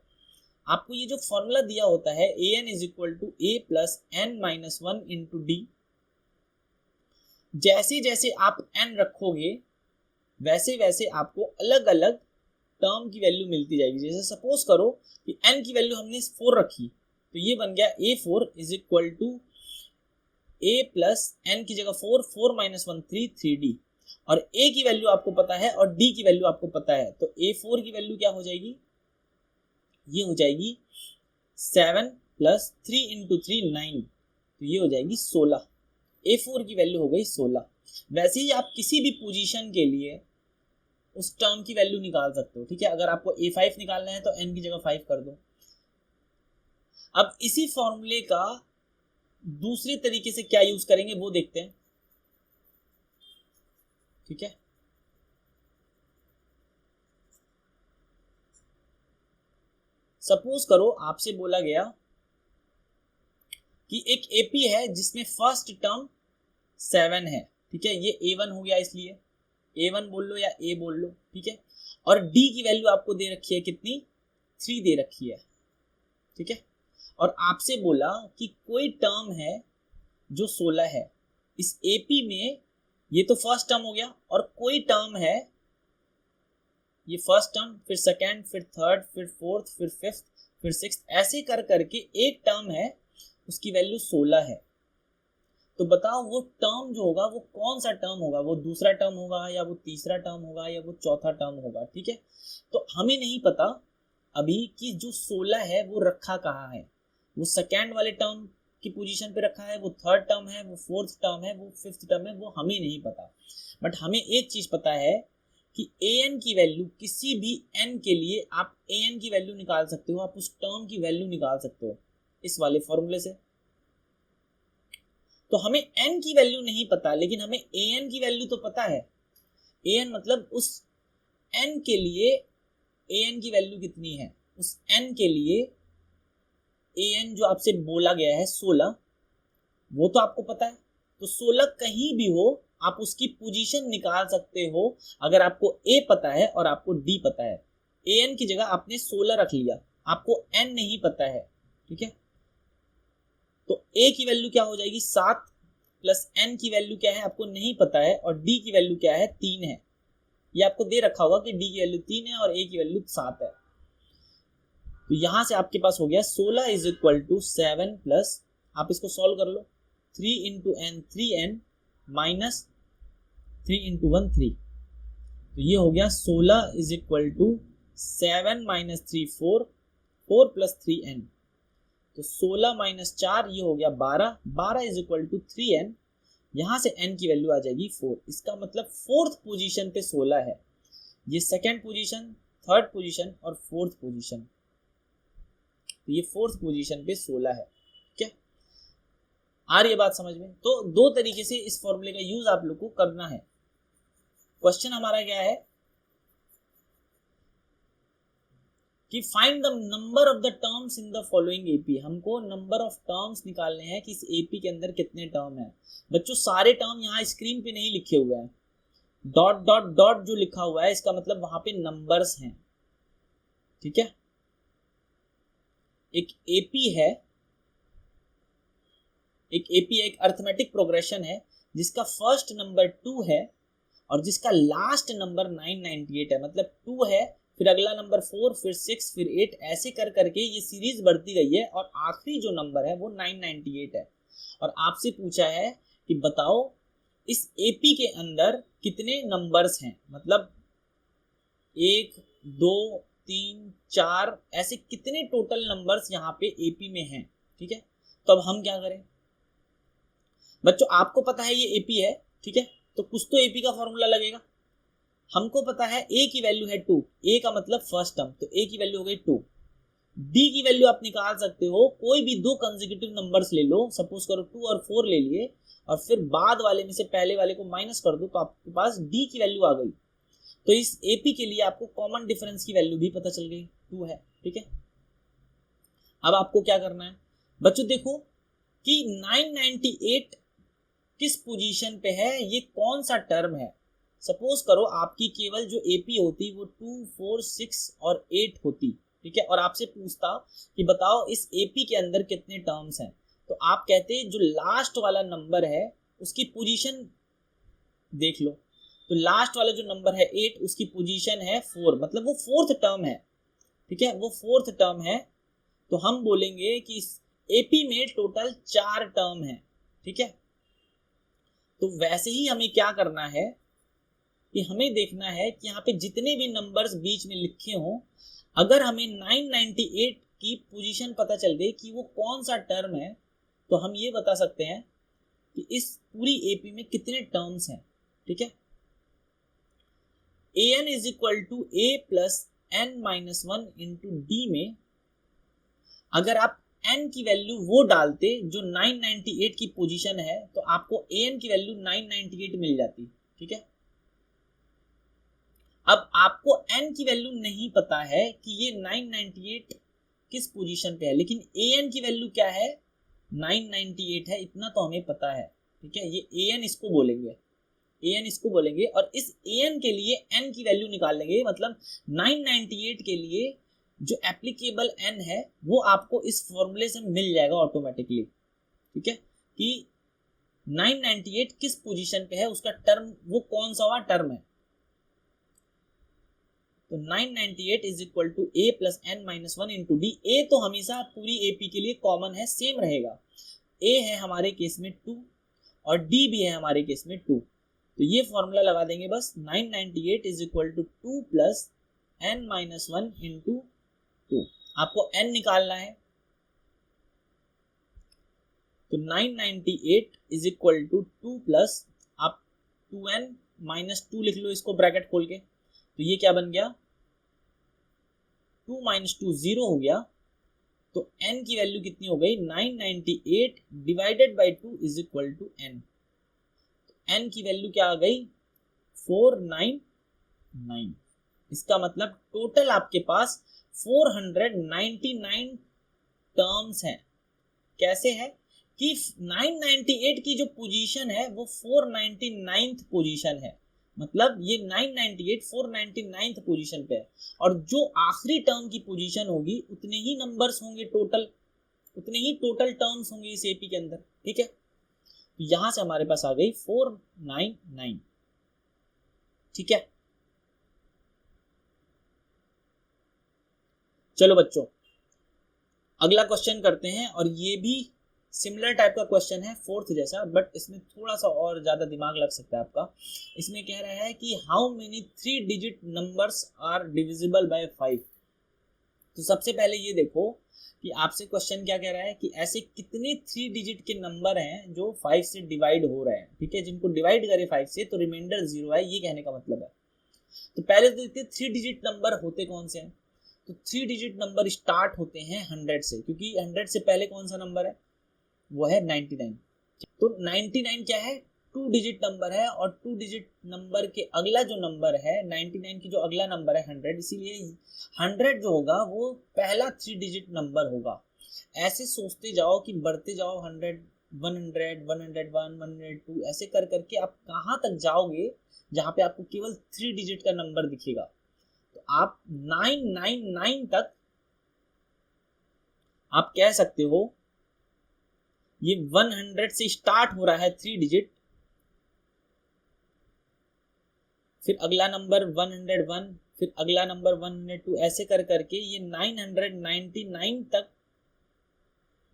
आपको ये जो फॉर्मूला दिया होता है an is equal to a plus n minus 1 into d, जैसे जैसे आप n रखोगे वैसे वैसे आपको अलग अलग टर्म की वैल्यू मिलती जाएगी। जैसे सपोज करो कि n की वैल्यू हमने 4 रखी, तो ये बन गया a4 is equal to a plus n की जगह 4, 4 माइनस 1 3, 3d, और a की वैल्यू आपको पता है और d की वैल्यू आपको पता है, तो a4 की वैल्यू क्या हो जाएगी, ये हो जाएगी 7 प्लस 3 इंटू 3 9, तो ये हो जाएगी 16। a4 की वैल्यू हो गई 16। वैसे ही आप किसी भी पोजीशन के लिए उस टर्म की वैल्यू निकाल सकते हो, ठीक है। अगर आपको a5 निकालना है तो n की जगह 5 कर दो। अब इसी फॉर्मूले का दूसरे तरीके से क्या यूज करेंगे वो देखते हैं, ठीक है। सपोज करो आपसे बोला गया कि एक एपी है जिसमें फर्स्ट टर्म 7 है, ठीक है, ये a1 हो गया, इसलिए a1 बोल लो या a बोल लो, ठीक है, और d की वैल्यू आपको दे रखी है कितनी, 3 दे रखी है, ठीक है, और आपसे बोला कि कोई टर्म है जो 16 है इस एपी में, ये तो फर्स्ट टर्म हो गया, और कोई टर्म है, ये फर्स्ट टर्म, फिर सेकेंड, फिर थर्ड, फिर फोर्थ, फिर फिफ्थ, फिर सिक्स्थ, ऐसे कर करके एक टर्म है उसकी वैल्यू 16 है। तो बताओ वो टर्म जो होगा वो कौन सा टर्म होगा, वो दूसरा टर्म होगा या वो तीसरा टर्म होगा या वो चौथा टर्म होगा, ठीक है। तो हमें नहीं पता अभी कि जो 16 है वो रखा कहाँ है, वो सेकेंड वाले टर्म की पोजीशन पे रखा है, वो थर्ड टर्म है, वो फोर्थ टर्म है, वो फिफ्थ टर्म है, वो हमें नहीं पता। बट हमें एक चीज पता है कि an की वैल्यू किसी भी n के लिए आप an की वैल्यू निकाल सकते हो, आप उस टर्म की वैल्यू निकाल सकते हो इस वाले फॉर्मूले से। तो हमें n की वैल्यू नहीं पता, लेकिन हमें an की वैल्यू तो पता है। an मतलब उस n के लिए an की वैल्यू कितनी है, उस n के लिए an जो आपसे बोला गया है 16, वो तो आपको पता है। तो 16 कहीं भी हो आप उसकी पोजीशन निकाल सकते हो, अगर आपको a पता है और आपको d पता है। an की जगह आपने 16 रख लिया, आपको n नहीं पता है, ठीक है, तो a की वैल्यू क्या हो जाएगी 7, प्लस n की वैल्यू क्या है आपको नहीं पता है, और d की वैल्यू क्या है 3 है। ये आपको दे रखा होगा कि d की वैल्यू 3 है और a की वैल्यू 7 है। तो यहां से आपके पास हो गया 16 इज इक्वल टू 7 प्लस, आप इसको सॉल्व कर लो, 3 into n 3n minus 3 into 1 3, तो ये हो गया 16 is equal to 7 minus 3 4, 4 plus 3n, तो 16 माइनस 4 ये हो गया 12, 12 इज इक्वल टू 3n, यहां से n की वैल्यू आ जाएगी 4। इसका मतलब फोर्थ पोजीशन पे 16 है, ये सेकंड पोजीशन, थर्ड पोजीशन और फोर्थ पोजीशन, तो ये फोर्थ पोजीशन पे 16 है, ठीक है। आ रही है बात समझ में? तो दो तरीके से इस फॉर्मूले का यूज आप लोग को करना है। क्वेश्चन हमारा क्या है कि find the number of the terms in the following AP. हमको नंबर ऑफ टर्म्स निकालने हैं कि इस एपी के अंदर कितने टर्म है। बच्चों सारे टर्म यहाँ स्क्रीन पे नहीं लिखे हुए हैं, डॉट डॉट डॉट जो लिखा हुआ है इसका मतलब वहां पे नंबर्स हैं, ठीक है। एक एपी है, एक अर्थमेटिक प्रोग्रेशन है जिसका फर्स्ट नंबर 2 है और जिसका लास्ट नंबर 998 है, मतलब 2 है, फिर अगला नंबर 4, फिर 6, फिर 8, ऐसे कर करके ये सीरीज बढ़ती गई है और आखिरी जो नंबर है वो 998 है। और आपसे पूछा है कि बताओ इस एपी के अंदर कितने नंबर्स हैं, मतलब 1 2 3 4 ऐसे कितने टोटल नंबर्स यहाँ पे एपी में हैं, ठीक है। तो अब हम क्या करें बच्चों, आपको पता है ये एपी है, ठीक है, तो कुछ तो एपी का फॉर्मूला लगेगा। हमको पता है ए की वैल्यू है 2, ए का मतलब फर्स्ट टर्म, तो ए की वैल्यू हो गई 2। डी की वैल्यू आप निकाल सकते हो, कोई भी दो कंसेक्यूटिव नंबर्स ले लो, सपोज करो 2 और 4 ले लिए, और फिर बाद वाले में से पहले वाले को माइनस कर दो, तो आपके पास डी की वैल्यू आ गई। तो इस एपी के लिए आपको कॉमन डिफरेंस की वैल्यू भी पता चल गई, 2 है। ठीक है, अब आपको क्या करना है बच्चों, देखो कि 998 किस पोजीशन पे है, ये कौन सा टर्म है। सपोज करो आपकी केवल जो एपी होती वो 2, 4, 6 और 8 होती, ठीक है, और आपसे पूछता कि बताओ इस एपी के अंदर कितने टर्म्स हैं, तो आप कहते जो लास्ट वाला नंबर है उसकी पोजीशन देख लो, तो लास्ट वाला जो नंबर है 8 उसकी पोजीशन है 4, मतलब वो फोर्थ टर्म है। ठीक है, वो फोर्थ टर्म है, तो हम बोलेंगे कि इस एपी में टोटल 4 टर्म है। ठीक है, तो वैसे ही हमें क्या करना है कि हमें देखना है कि यहाँ पे जितने भी नंबर्स बीच में लिखे हों, अगर हमें 998 की पोजीशन पता चल गई कि वो कौन सा टर्म है, तो हम ये बता सकते हैं कि इस पूरी एपी में कितने टर्म्स हैं। ठीक है, an is equal to A plus N minus 1 into d में अगर आप n की वैल्यू वो डालते जो 998 की पोजीशन है, तो आपको an की वैल्यू 998 मिल जाती। ठीक है, अब आपको n की वैल्यू नहीं पता है कि ये 998 किस पोजीशन पे है, लेकिन an की वैल्यू क्या है, 998 है, इतना तो हमें पता है। ठीक है, ये an इसको बोलेंगे, an इसको बोलेंगे, और इस an के लिए n की वैल्यू निकाल लेंगे, मतलब 998 के लिए जो एप्लीकेबल n है वो आपको इस फॉर्मूले से मिल जाएगा ऑटोमेटिकली। ठीक है, कि 998 किस पोजीशन पे है, उसका टर्म वो कौन सा टर्म है। तो 998 is equal to A plus N minus 1 into D. ए तो हमेशा पूरी एपी के लिए कॉमन है, सेम रहेगा। ए है हमारे केस में 2 और डी भी है हमारे केस में 2, तो ये फॉर्मूला लगा देंगे बस, 998 is equal to 2 plus N minus 1 into 2। आपको n निकालना है, तो 998 इज इक्वल टू 2 प्लस आप 2n माइनस 2 लिख लो इसको ब्रैकेट खोल के, तो ये क्या बन गया, 2 माइनस 2 0 हो गया। तो n की वैल्यू कितनी हो गई, 998 divided by 2 is equal to n। तो n की वैल्यू क्या आ गई, 499। इसका मतलब टोटल आपके पास 499 टर्म्स हैं। कैसे है कि 998 की जो पोजीशन है वो 499th पोजीशन है, मतलब ये 998 499th पोजीशन पे है, और जो आखिरी टर्म की पोजीशन होगी उतने ही नंबर्स होंगे टोटल, उतने ही टोटल टर्म्स होंगे इस एपी के अंदर। ठीक है, तो यहां से हमारे पास आ गई 499। ठीक है, चलो बच्चों अगला क्वेश्चन करते हैं, और ये भी सिमिलर टाइप का क्वेश्चन है फोर्थ जैसा, बट इसमें थोड़ा सा और ज्यादा दिमाग लग सकता है आपका। इसमें कह रहा है कि how many 3 digit numbers are divisible by 5। तो सबसे पहले ये देखो कि आपसे क्वेश्चन क्या कह रहा है कि ऐसे कितने 3 डिजिट के नंबर हैं जो 5 से डिवाइड हो रहे हैं। ठीक है, जिनको डिवाइड करे 5 से तो रिमाइंडर 0 है, ये कहने का मतलब है। तो पहले तो देखते 3 डिजिट नंबर होते कौन से हैं। तो 3 डिजिट नंबर स्टार्ट होते हैं 100 से, क्योंकि 100 से पहले कौन सा नंबर है, वो है 99। तो 99 क्या है, 2 डिजिट नंबर है, और 2 डिजिट नंबर के अगला जो नंबर है 99 की जो अगला नंबर है 100, इसीलिए 100 जो होगा वो पहला 3 डिजिट नंबर होगा। ऐसे सोचते जाओ कि बढ़ते जाओ 100 100 101 102 ऐसे कर करके आप कहाँ तक जाओगे जहाँ पे आपको केवल 3 डिजिट का नंबर दिखेगा। तो आप 999 तक आप कह सकते हो, ये 100 से स्टार्ट हो रहा है 3 डिजिट, फिर अगला नंबर 101, फिर अगला नंबर 102, ऐसे कर करके ये 999 तक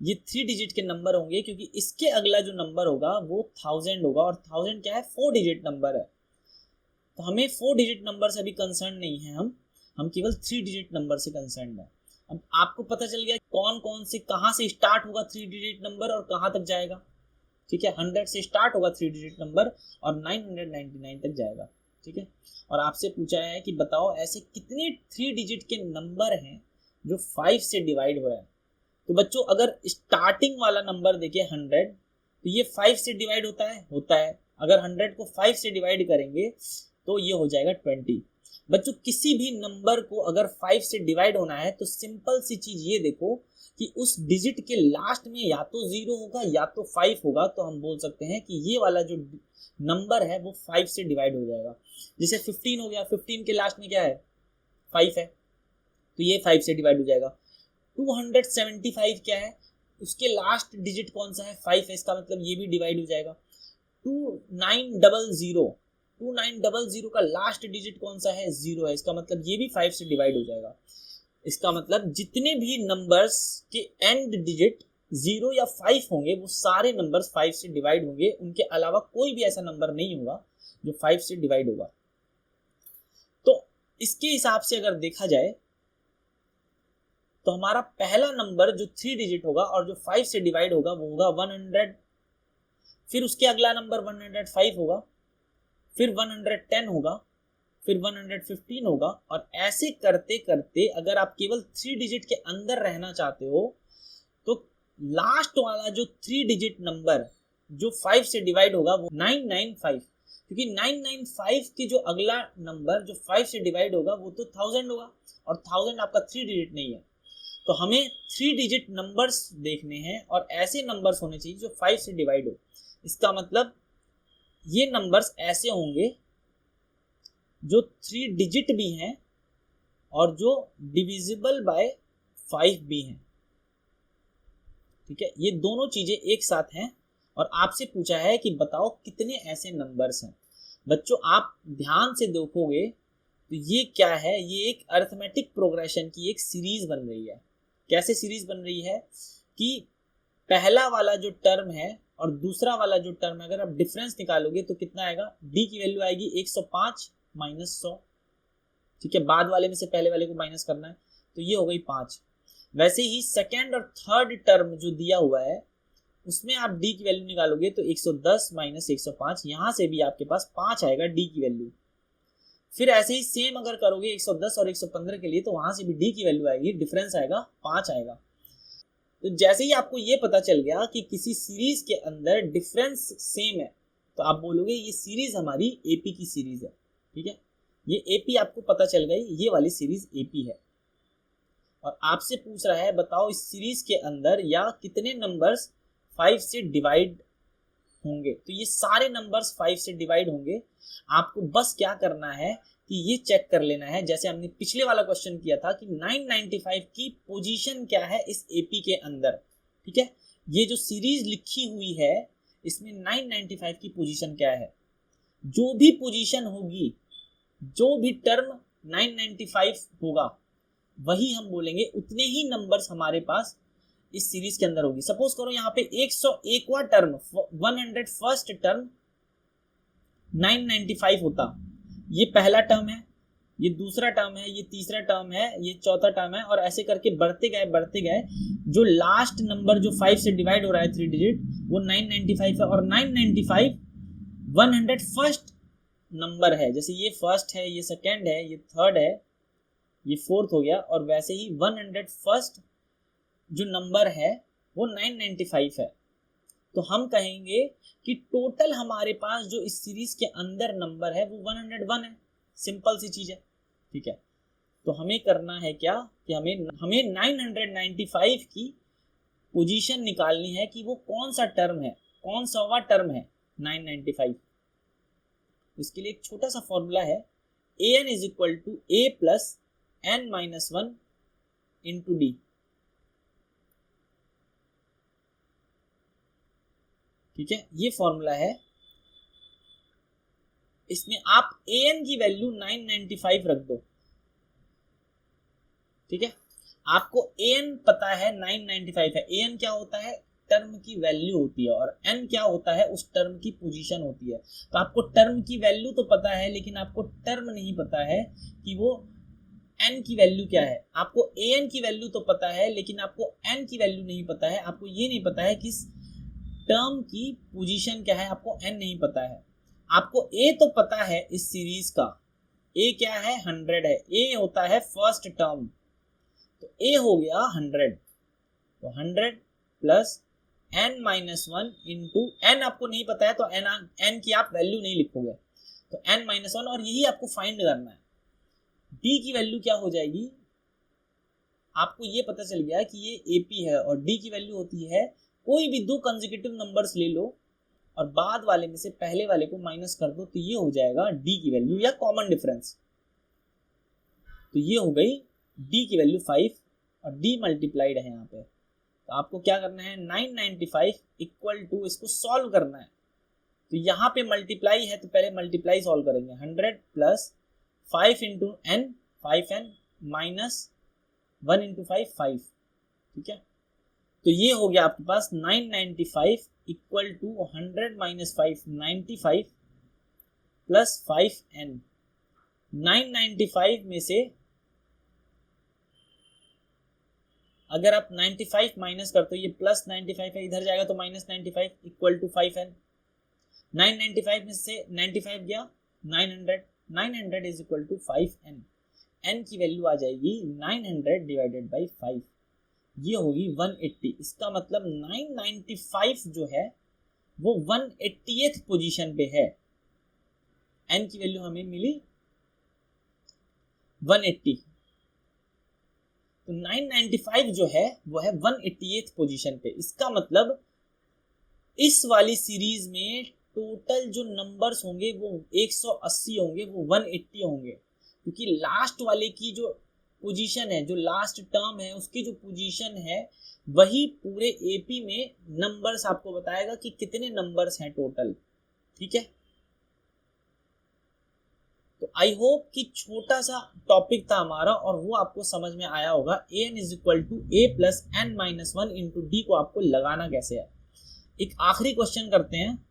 ये 3 डिजिट के नंबर होंगे, क्योंकि इसके अगला जो नंबर होगा वो 1000 होगा, और 1000 क्या है, 4 डिजिट नंबर है। तो हमें 4 डिजिट नंबर से अभी कंसर्न नहीं है, हम केवल 3 डिजिट नंबर से कंसर्न है। अब आपको पता चल गया कौन कौन से कहां से स्टार्ट होगा 3 डिजिट नंबर और कहां तक जाएगा। ठीक है, 100 से स्टार्ट होगा 3 डिजिट नंबर और 999 तक जाएगा। ठीक है, और आपसे पूछा है कि बताओ ऐसे कितने 3 डिजिट के नंबर हैं जो 5 से डिवाइड हो रहा है। तो बच्चों अगर स्टार्टिंग वाला नंबर देखे 100, तो ये 5 से डिवाइड होता है। अगर 100 को 5 से डिवाइड करेंगे तो ये हो जाएगा 20। बच्चों किसी भी नंबर को अगर 5 से डिवाइड होना है तो सिंपल सी चीज ये देखो कि उस डिजिट के लास्ट में या तो 0 होगा या तो 5 होगा, तो हम बोल सकते हैं कि ये वाला जो नंबर है वो 5 से डिवाइड हो जाएगा। जैसे 15 हो गया, 15 के लास्ट में क्या है, 5 है, तो ये 5 से डिवाइड हो जाएगा। 275 क्या है, उसके लास्ट डिजिट कौन सा है, 5 है, इसका मतलब ये भी डिवाइड हो जाएगा। 2900 का लास्ट डिजिट कौन सा है, 0 है, इसका मतलब ये भी 5 से डिवाइड हो जाएगा। इसका मतलब जितने भी नंबर्स के एंड डिजिट 0 या 5 होंगे वो सारे नंबर्स 5 से डिवाइड होंगे, उनके अलावा कोई भी ऐसा नंबर नहीं होगा जो 5 से डिवाइड होगा। तो इसके हिसाब से अगर देखा जाए तो हमारा पहला नंबर जो 3 डिजिट होगा और जो 5 से डिवाइड होगा वो होगा 100, फिर उसके अगला नंबर 105 होगा, फिर 110 होगा, फिर 115 होगा, और ऐसे करते करते अगर आप केवल 3 डिजिट के अंदर रहना चाहते हो तो लास्ट वाला जो 3 डिजिट नंबर जो 5 से डिवाइड होगा वो 995, क्योंकि 995 के जो अगला नंबर जो 5 से डिवाइड होगा वो तो 1000 होगा, और 1000 आपका 3 डिजिट नहीं है। तो हमें 3 डिजिट नंबर्स देखने हैं और ऐसे नंबर्स होने चाहिए जो 5 से डिवाइड हो। इसका मतलब ये नंबर्स ऐसे होंगे जो 3 डिजिट भी हैं और जो डिविजिबल बाय 5 भी हैं। ठीक है, ये दोनों चीजें एक साथ हैं और आपसे पूछा है कि बताओ कितने ऐसे नंबर्स हैं। बच्चों आप ध्यान से देखोगे तो ये क्या है, ये एक अरिथमेटिक प्रोग्रेशन की एक सीरीज बन रही है। कैसे सीरीज बन रही है कि पहला वाला जो टर्म है और दूसरा वाला जो टर्म है, अगर आप डिफरेंस निकालोगे तो कितना आएगा, डी की वैल्यू आएगी 105 माइनस 100। ठीक है, बाद वाले में से पहले वाले को माइनस करना है, तो ये हो गई 5। वैसे ही सेकेंड और थर्ड टर्म जो दिया हुआ है उसमें आप डी की वैल्यू निकालोगे तो 110 माइनस 105, यहां से भी आपके पास 5 आएगा डी की वैल्यू। फिर ऐसे ही सेम अगर करोगे 110 और 115 के लिए तो वहां से भी डी की वैल्यू आएगी, डिफरेंस आएगा 5 आएगा। तो जैसे ही आपको ये पता चल गया कि किसी सीरीज के अंदर डिफरेंस सेम है तो आप बोलोगे ये सीरीज हमारी एपी की सीरीज है। ठीक है, ये एपी आपको पता चल गई, ये वाली सीरीज एपी है। और आपसे पूछ रहा है बताओ इस सीरीज के अंदर या कितने नंबर्स 5 से डिवाइड होंगे, तो ये सारे नंबर्स 5 से डिवाइड होंगे। आपको बस क्या करना है कि ये चेक कर लेना है, जैसे हमने पिछले वाला क्वेश्चन किया था कि 995 की पोजीशन क्या है इस एपी के अंदर। ठीक है, ये जो सीरीज लिखी हुई है इसमें 995 की पोजीशन क्या है, जो भी पोजीशन होगी, जो भी टर्म 995 होगा वही हम बोलेंगे, उतने ही नंबर्स हमारे पास इस सीरीज के अंदर होगी। सपोज करो यहाँ पे 101वां टर्म 101st टर्म 995 होता, ये पहला टर्म है, ये दूसरा टर्म है, ये तीसरा टर्म है, ये चौथा टर्म है, और ऐसे करके बढ़ते गए जो लास्ट नंबर जो 5 से डिवाइड हो रहा है 3 डिजिट वो 995 है, और 995 101st नंबर है। जैसे ये फर्स्ट है, ये सेकेंड है, ये थर्ड है, ये फोर्थ हो गया, और वैसे ही 101st जो नंबर है वो 995 है। तो हम कहेंगे कि टोटल हमारे पास जो इस सीरीज के अंदर नंबर है वो 101 है। सिंपल सी चीज है। ठीक है, तो हमें करना है क्या कि हमें 995 की पोजीशन निकालनी है कि वो कौन सा टर्म है, कौन सा वाला टर्म है 995। इसके लिए एक छोटा सा फॉर्मूला है, an is equal to a plus n minus 1 into d. ठीक है, ये फॉर्मूला है, इसमें आप an की वैल्यू 995 रख दो। ठीक है, आपको an पता है 995 है, an क्या होता है, टर्म की वैल्यू होती है, और n क्या होता है, उस टर्म की पोजीशन होती है। तो आपको टर्म की वैल्यू तो पता है लेकिन आपको टर्म नहीं पता है कि वो n की वैल्यू क्या है। आपको an की वैल्यू तो पता है लेकिन आपको n की वैल्यू नहीं पता है। आपको ये नहीं पता है कि टर्म की पोजीशन क्या है, आपको n नहीं पता है, आपको a तो पता है इस सीरीज का, a क्या है 100 है, a होता है फर्स्ट टर्म, तो a हो गया 100, तो 100 plus n minus 1 into n आपको नहीं पता है तो n की आप वैल्यू नहीं लिखोगे, तो n माइनस 1, और यही आपको फाइंड करना है। d की वैल्यू क्या हो जाएगी, आपको ये पता चल गया कि ये AP है और d की वैल्यू होती है कोई भी दो कंसेक्यूटिव नंबर्स ले लो और बाद वाले में से पहले वाले को माइनस कर दो, तो ये हो जाएगा d की वैल्यू या कॉमन डिफरेंस। तो ये हो गई d की वैल्यू 5 और d मल्टीप्लाइड है यहाँ पे, तो आपको क्या करना है 995 इक्वल टू, इसको सॉल्व करना है, तो यहाँ पे मल्टीप्लाई है तो पहले मल्टीप्लाई सॉल्व करेंगे, 100 plus 5 into n 5n minus 1 into 5 5, ठीक है, तो ये हो गया आपके पास 995 equal to 100 minus 5 95 plus 5n। 995 में से अगर आप 95 माइनस करते हो, ये प्लस 95 है, इधर जाएगा तो माइनस 95 इक्वल टू 5n। 995 में से 95 गया 900, 900 is equal to 5n, n की वैल्यू आ जाएगी 900 डिवाइडेड बाई 5, ये होगी 180। इसका मतलब 995 जो है वो 180th पोजीशन पे है, n की वैल्यू हमें मिली 180, तो 995 जो है वो है 180th पोजीशन पे। इसका मतलब इस वाली सीरीज में टोटल जो नंबर्स होंगे वो 180 होंगे, वो 180 होंगे, क्योंकि लास्ट वाले की जो पोजीशन है, जो लास्ट टर्म है उसकी जो पोजीशन है वही पूरे एपी में नंबर्स आपको बताएगा कि कितने नंबर्स हैं टोटल, ठीक है। तो आई होप कि छोटा सा टॉपिक था हमारा और वो आपको समझ में आया होगा। an is equal to a plus n minus 1 into d को आपको लगाना कैसे है। एक आखिरी क्वेश्चन करते हैं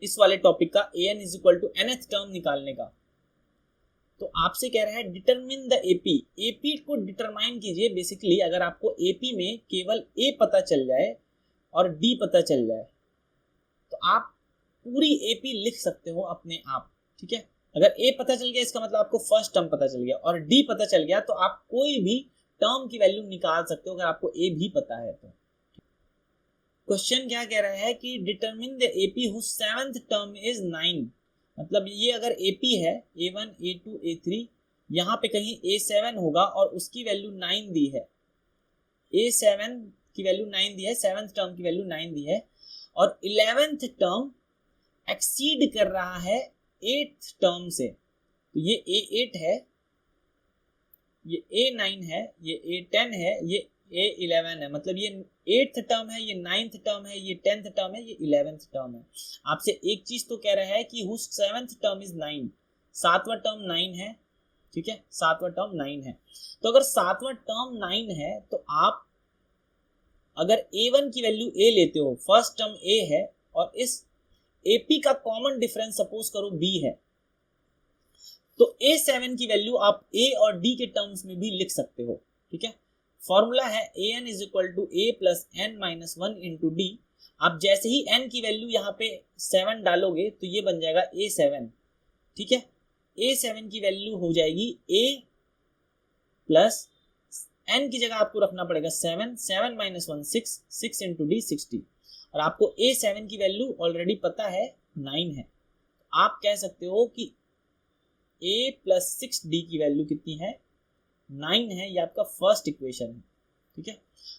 इस वाले टॉपिक का, an is equal to nth term निकालने का। तो आपसे कह रहा है डिटरमिन द एपी, एपी को डिटरमाइन कीजिए। बेसिकली अगर आपको एपी में केवल a पता चल जाए और d पता चल जाए तो आप पूरी एपी लिख सकते हो अपने आप, ठीक है। अगर a पता चल गया इसका मतलब आपको फर्स्ट टर्म पता चल गया, और d पता चल गया तो आप कोई भी टर्म की वैल्यू निकाल सकते हो अगर आपको a भी पता है तो। क्वेश्चन क्या कह रहा है कि determine the AP whose seventh term is 9, मतलब ये अगर एपी है a1 a2 a3, यहाँ पे कहीं a7 होगा और उसकी वैल्यू 9 दी है, a7 की वैल्यू 9 दी है, सेवेंथ टर्म की वैल्यू 9 दी है, और 11th टर्म एक्सीड कर रहा है 8th टर्म से, तो ये a8 है, ये a9 है, ये a10 है, ये a11 है, मतलब ये 8th टर्म है, ये 9th टर्म है, ये 10th टर्म है, ये 11th टर्म है। आपसे एक चीज तो कह रहा है कि हुज 7th टर्म इज 9, सातवां टर्म 9 है, ठीक है, सातवां टर्म 9 है। तो अगर सातवां टर्म 9 है तो आप अगर a1 की वैल्यू a लेते हो, फर्स्ट टर्म a है और इस AP का कॉमन डिफरेंस सपोज करो b है, तो a7 की वैल्यू आप a और d के टर्म्स में भी लिख सकते हो, ठीक है। फॉर्मूला है an is equal to a plus n minus 1 into d. आप जैसे ही n की वैल्यू यहाँ पे 7 डालोगे तो ये बन जाएगा a7, ठीक है। a7 की वैल्यू हो जाएगी a प्लस n की जगह आपको रखना पड़ेगा 7, 7 माइनस 1 6, 6 इंटू डी 60, और आपको a7 की वैल्यू ऑलरेडी पता है 9 है। आप कह सकते हो कि a प्लस 6d की वैल्यू कितनी है, 9 है, ये आपका फर्स्ट इक्वेशन है, ठीक है।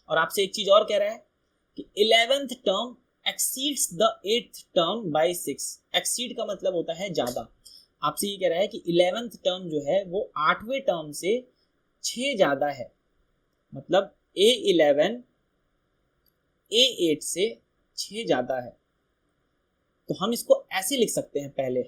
और आपसे एक चीज और कह रहा है कि 11th term exceeds the 8th term by 6, exceed का मतलब होता है ज्यादा। आपसे ये कह रहा है कि 11th टर्म जो है वो 8वें टर्म से 6 ज्यादा है, मतलब a11 a8 से 6 ज्यादा है। तो हम इसको ऐसे लिख सकते हैं पहले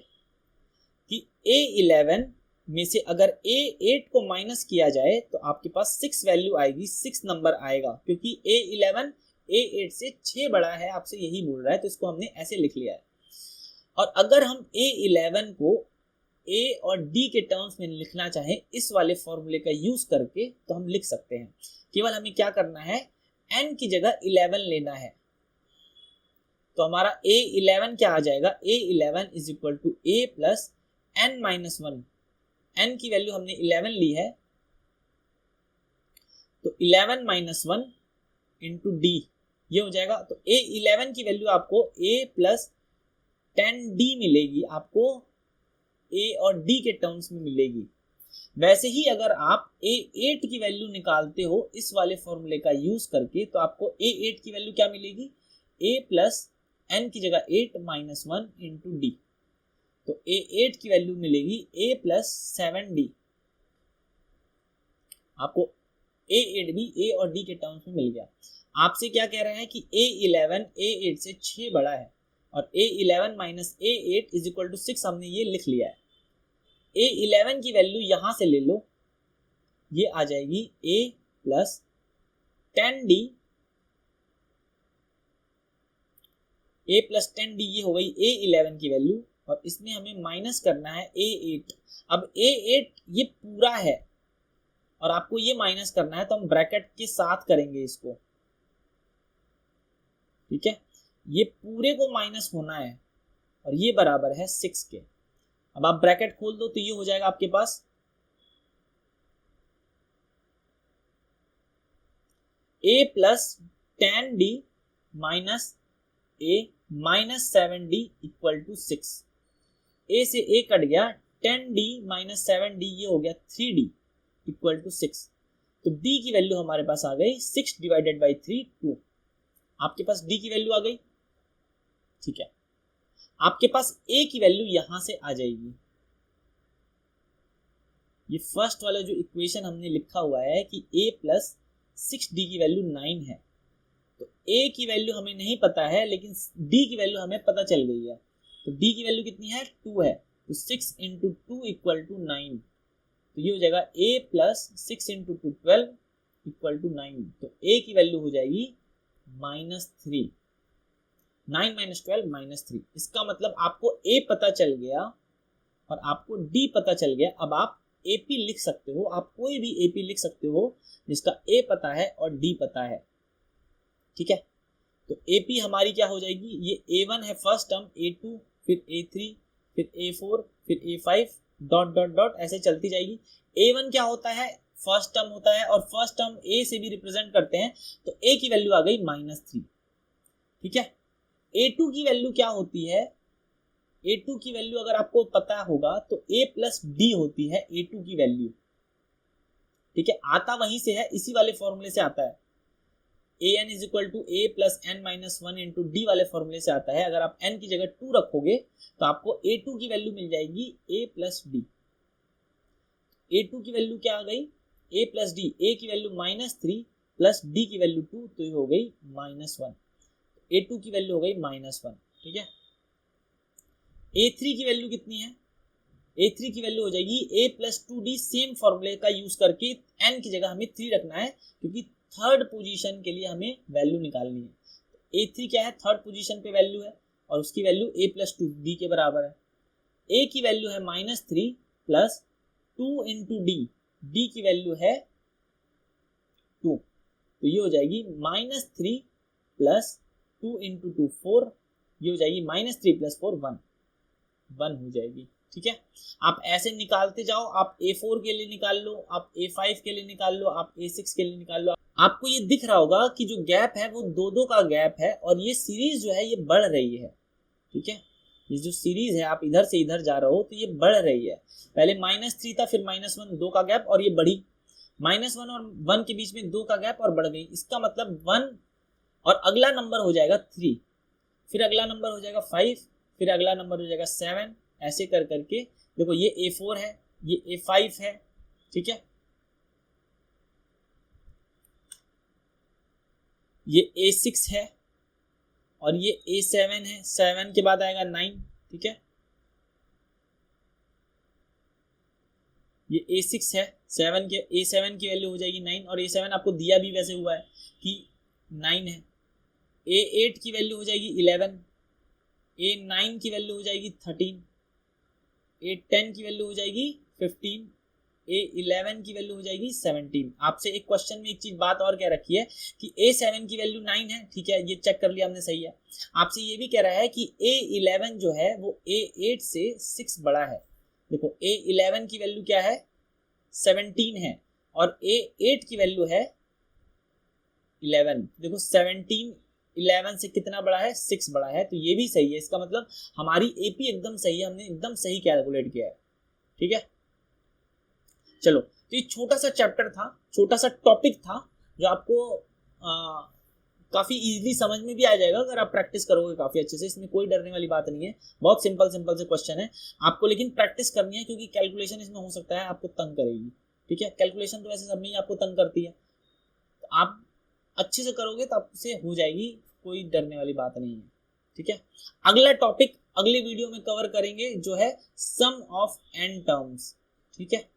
कि a11 में से अगर a8 को माइनस किया जाए तो आपके पास 6 वैल्यू आएगी, 6 नंबर आएगा, क्योंकि a11 a8 से 6 बड़ा है, आपसे यही बोल रहा है, तो इसको हमने ऐसे लिख लिया है। और अगर हम a11 को a और d के टर्म्स में लिखना चाहें इस वाले फॉर्मूले का यूज करके तो हम लिख सकते हैं। केवल हमें क्या करना है, n की जगह 11 लेना है, तो हमारा a11 क्या आ जाएगा, a11 is equal to a plus n minus 1। n की वैल्यू हमने 11 ली है, तो 11 माइनस 1 इंटू डी ये हो जाएगा। तो a11 की वैल्यू आपको a प्लस 10d मिलेगी, आपको a और d के टर्म्स में मिलेगी। वैसे ही अगर आप a8 की वैल्यू निकालते हो इस वाले फॉर्मूले का यूज करके, तो आपको a8 की वैल्यू क्या मिलेगी, a प्लस n की जगह 8 माइनस 1 इंटू डी। तो a8 की वैल्यू मिलेगी a प्लस 7d। आपको a8 भी a और d के टर्म्स में मिल गया। आपसे क्या कह रहे हैं कि a11 a8 से 6 बड़ा है, और a11 minus a8 is equal to 6 हमने ये लिख लिया है। a11 की वैल्यू यहां से ले लो, ये आ जाएगी a plus 10d, a plus 10d ये हो गई a11 की वैल्यू, और इसमें हमें माइनस करना है a8। अब a8 ये पूरा है और आपको ये माइनस करना है, तो हम ब्रैकेट के साथ करेंगे इसको, ठीक है। ये पूरे को माइनस होना है और ये बराबर है 6 के। अब आप ब्रैकेट खोल दो तो ये हो जाएगा आपके पास a plus 10d minus a minus 7d equal to 6। a से a कट गया, 10d माइनस 7d ये हो गया 3d इक्वल टू 6। तो d की वैल्यू हमारे पास आ गई 6 डिवाइडेड बाई 3 2। आपके पास d की वैल्यू आ गई, ठीक है। आपके पास a की वैल्यू यहां से आ जाएगी। ये फर्स्ट वाला जो इक्वेशन हमने लिखा हुआ है कि a प्लस 6d की वैल्यू 9 है, तो a की वैल्यू हमें नहीं पता है, लेकिन d की वैल्यू हमें पता चल गई है। तो d की वैल्यू कितनी है, 2 है, तो 6 इंटू 2 इक्वल टू 9। तो ये हो जाएगा a plus 6 into 2 12 equal to 9। तो a की वैल्यू हो जाएगी -3। 9 माइनस 12 -3। इसका मतलब आपको a पता चल गया और आपको d पता चल गया। अब आप AP लिख सकते हो, आप कोई भी AP लिख सकते हो जिसका a पता है और d पता है, ठीक है। तो AP हमारी क्या हो जाएगी, ये A1 है फर्स्ट टर्म, A2 फिर A3 फिर A4 फिर A5 डॉट डॉट डॉट ऐसे चलती जाएगी। A1 क्या होता है, फर्स्ट टर्म होता है, और फर्स्ट टर्म A से भी रिप्रेजेंट करते हैं, तो A की वैल्यू आ गई -3, ठीक है। A2 की वैल्यू क्या होती है, A2 की वैल्यू अगर आपको पता होगा तो A प्लस D होती है A2 की वैल्यू, ठीक है। आता वहीं से है, इसी वाले फॉर्मूले से आता है। an is equal to a plus N minus 1 into d वाले फॉर्मूले से आता है। अगर आप n की जगह 2 रखोगे तो आपको a2 की वैल्यू मिल जाएगी a प्लस डी। a2 की वैल्यू क्या आ गई, a प्लस डी, a की वैल्यू -3 प्लस d की वैल्यू 2, तो ये हो गई -1। a2 की वैल्यू हो गई -1, ठीक है। a3 की वैल्यू कितनी है, a3 की वैल्यू हो जाएगी a प्लस 2d। सेम फॉर्मूले का यूज करके n की जगह हमें 3 रखना है, क्योंकि थर्ड पोजीशन के लिए हमें वैल्यू निकालनी है। तो a3 क्या है, थर्ड पोजीशन पे वैल्यू है, और उसकी वैल्यू a प्लस 2d के बराबर है। a की वैल्यू है -3 प्लस 2 इंटू d की वैल्यू है 2, तो ये हो जाएगी -3 प्लस 2 इंटू 2 4, ये हो जाएगी -3 प्लस 4 1 हो जाएगी, ठीक है। आप ऐसे निकालते जाओ, आप A4 के लिए निकाल लो, आप A5 के लिए निकाल लो, आप A6 के लिए निकाल लो। आपको ये दिख रहा होगा कि जो गैप है वो 2-2 का गैप है, और ये सीरीज जो है ये बढ़ रही है, ठीक है। ये जो सीरीज है, आप इधर से इधर जा रहे हो तो ये बढ़ रही है। पहले -3 था, फिर -1, 2 का गैप, और ये बढ़ी। -1 और 1 के बीच में 2 का गैप और बढ़ गई। इसका मतलब 1 और अगला नंबर हो जाएगा 3, फिर अगला नंबर हो जाएगा 5, फिर अगला नंबर हो जाएगा 7, ऐसे कर करके देखो ये A4 है, ये A5 है, ठीक है, ये A6 है, और ये A7 है। 7 के बाद आएगा 9, ठीक है, ये A6 है। A7 की वैल्यू हो जाएगी 9, और A7 आपको दिया भी वैसे हुआ है कि 9 है। A8 की वैल्यू हो जाएगी 11, A9 की वैल्यू हो जाएगी 13, A10 की वैल्यू हो जाएगी 15, A11 की वैल्यू हो जाएगी 17। आपसे एक क्वेश्चन में एक चीज बात और कह रखी है कि A7 की वैल्यू 9 है, ठीक है, ये चेक कर लिया हमने, सही है। आपसे ये भी कह रहा है कि A11 जो है वो A8 से 6 बड़ा है। देखो A11 की वैल्यू क्या है, 17 है, और A8 की वैल्यू है 11। देखो 17 11 से कितना बड़ा है, 6 बड़ा है, तो ये भी सही है। इसका मतलब हमारी एपी एकदम सही है, हमने एकदम सही कैलकुलेट किया है, ठीक है। चलो, तो ये छोटा सा चैप्टर था, छोटा सा टॉपिक था, जो आपको काफी इजीली समझ में भी आ जाएगा अगर आप प्रैक्टिस करोगे काफी अच्छे से। इसमें कोई डरने वाली बात नहीं है, बहुत सिंपल सिंपल से क्वेश्चन है आपको, लेकिन प्रैक्टिस करनी है, क्योंकि कैलकुलेशन इसमें हो सकता है आपको तंग करेगी, ठीक है। कैलकुलेशन तो वैसे सब में ही आपको तंग करती है, तो आप अच्छे से करोगे तो आपसे हो जाएगी, कोई डरने वाली बात नहीं है, ठीक है। अगला टॉपिक अगले वीडियो में कवर करेंगे, जो है सम ऑफ n टर्म्स, ठीक है।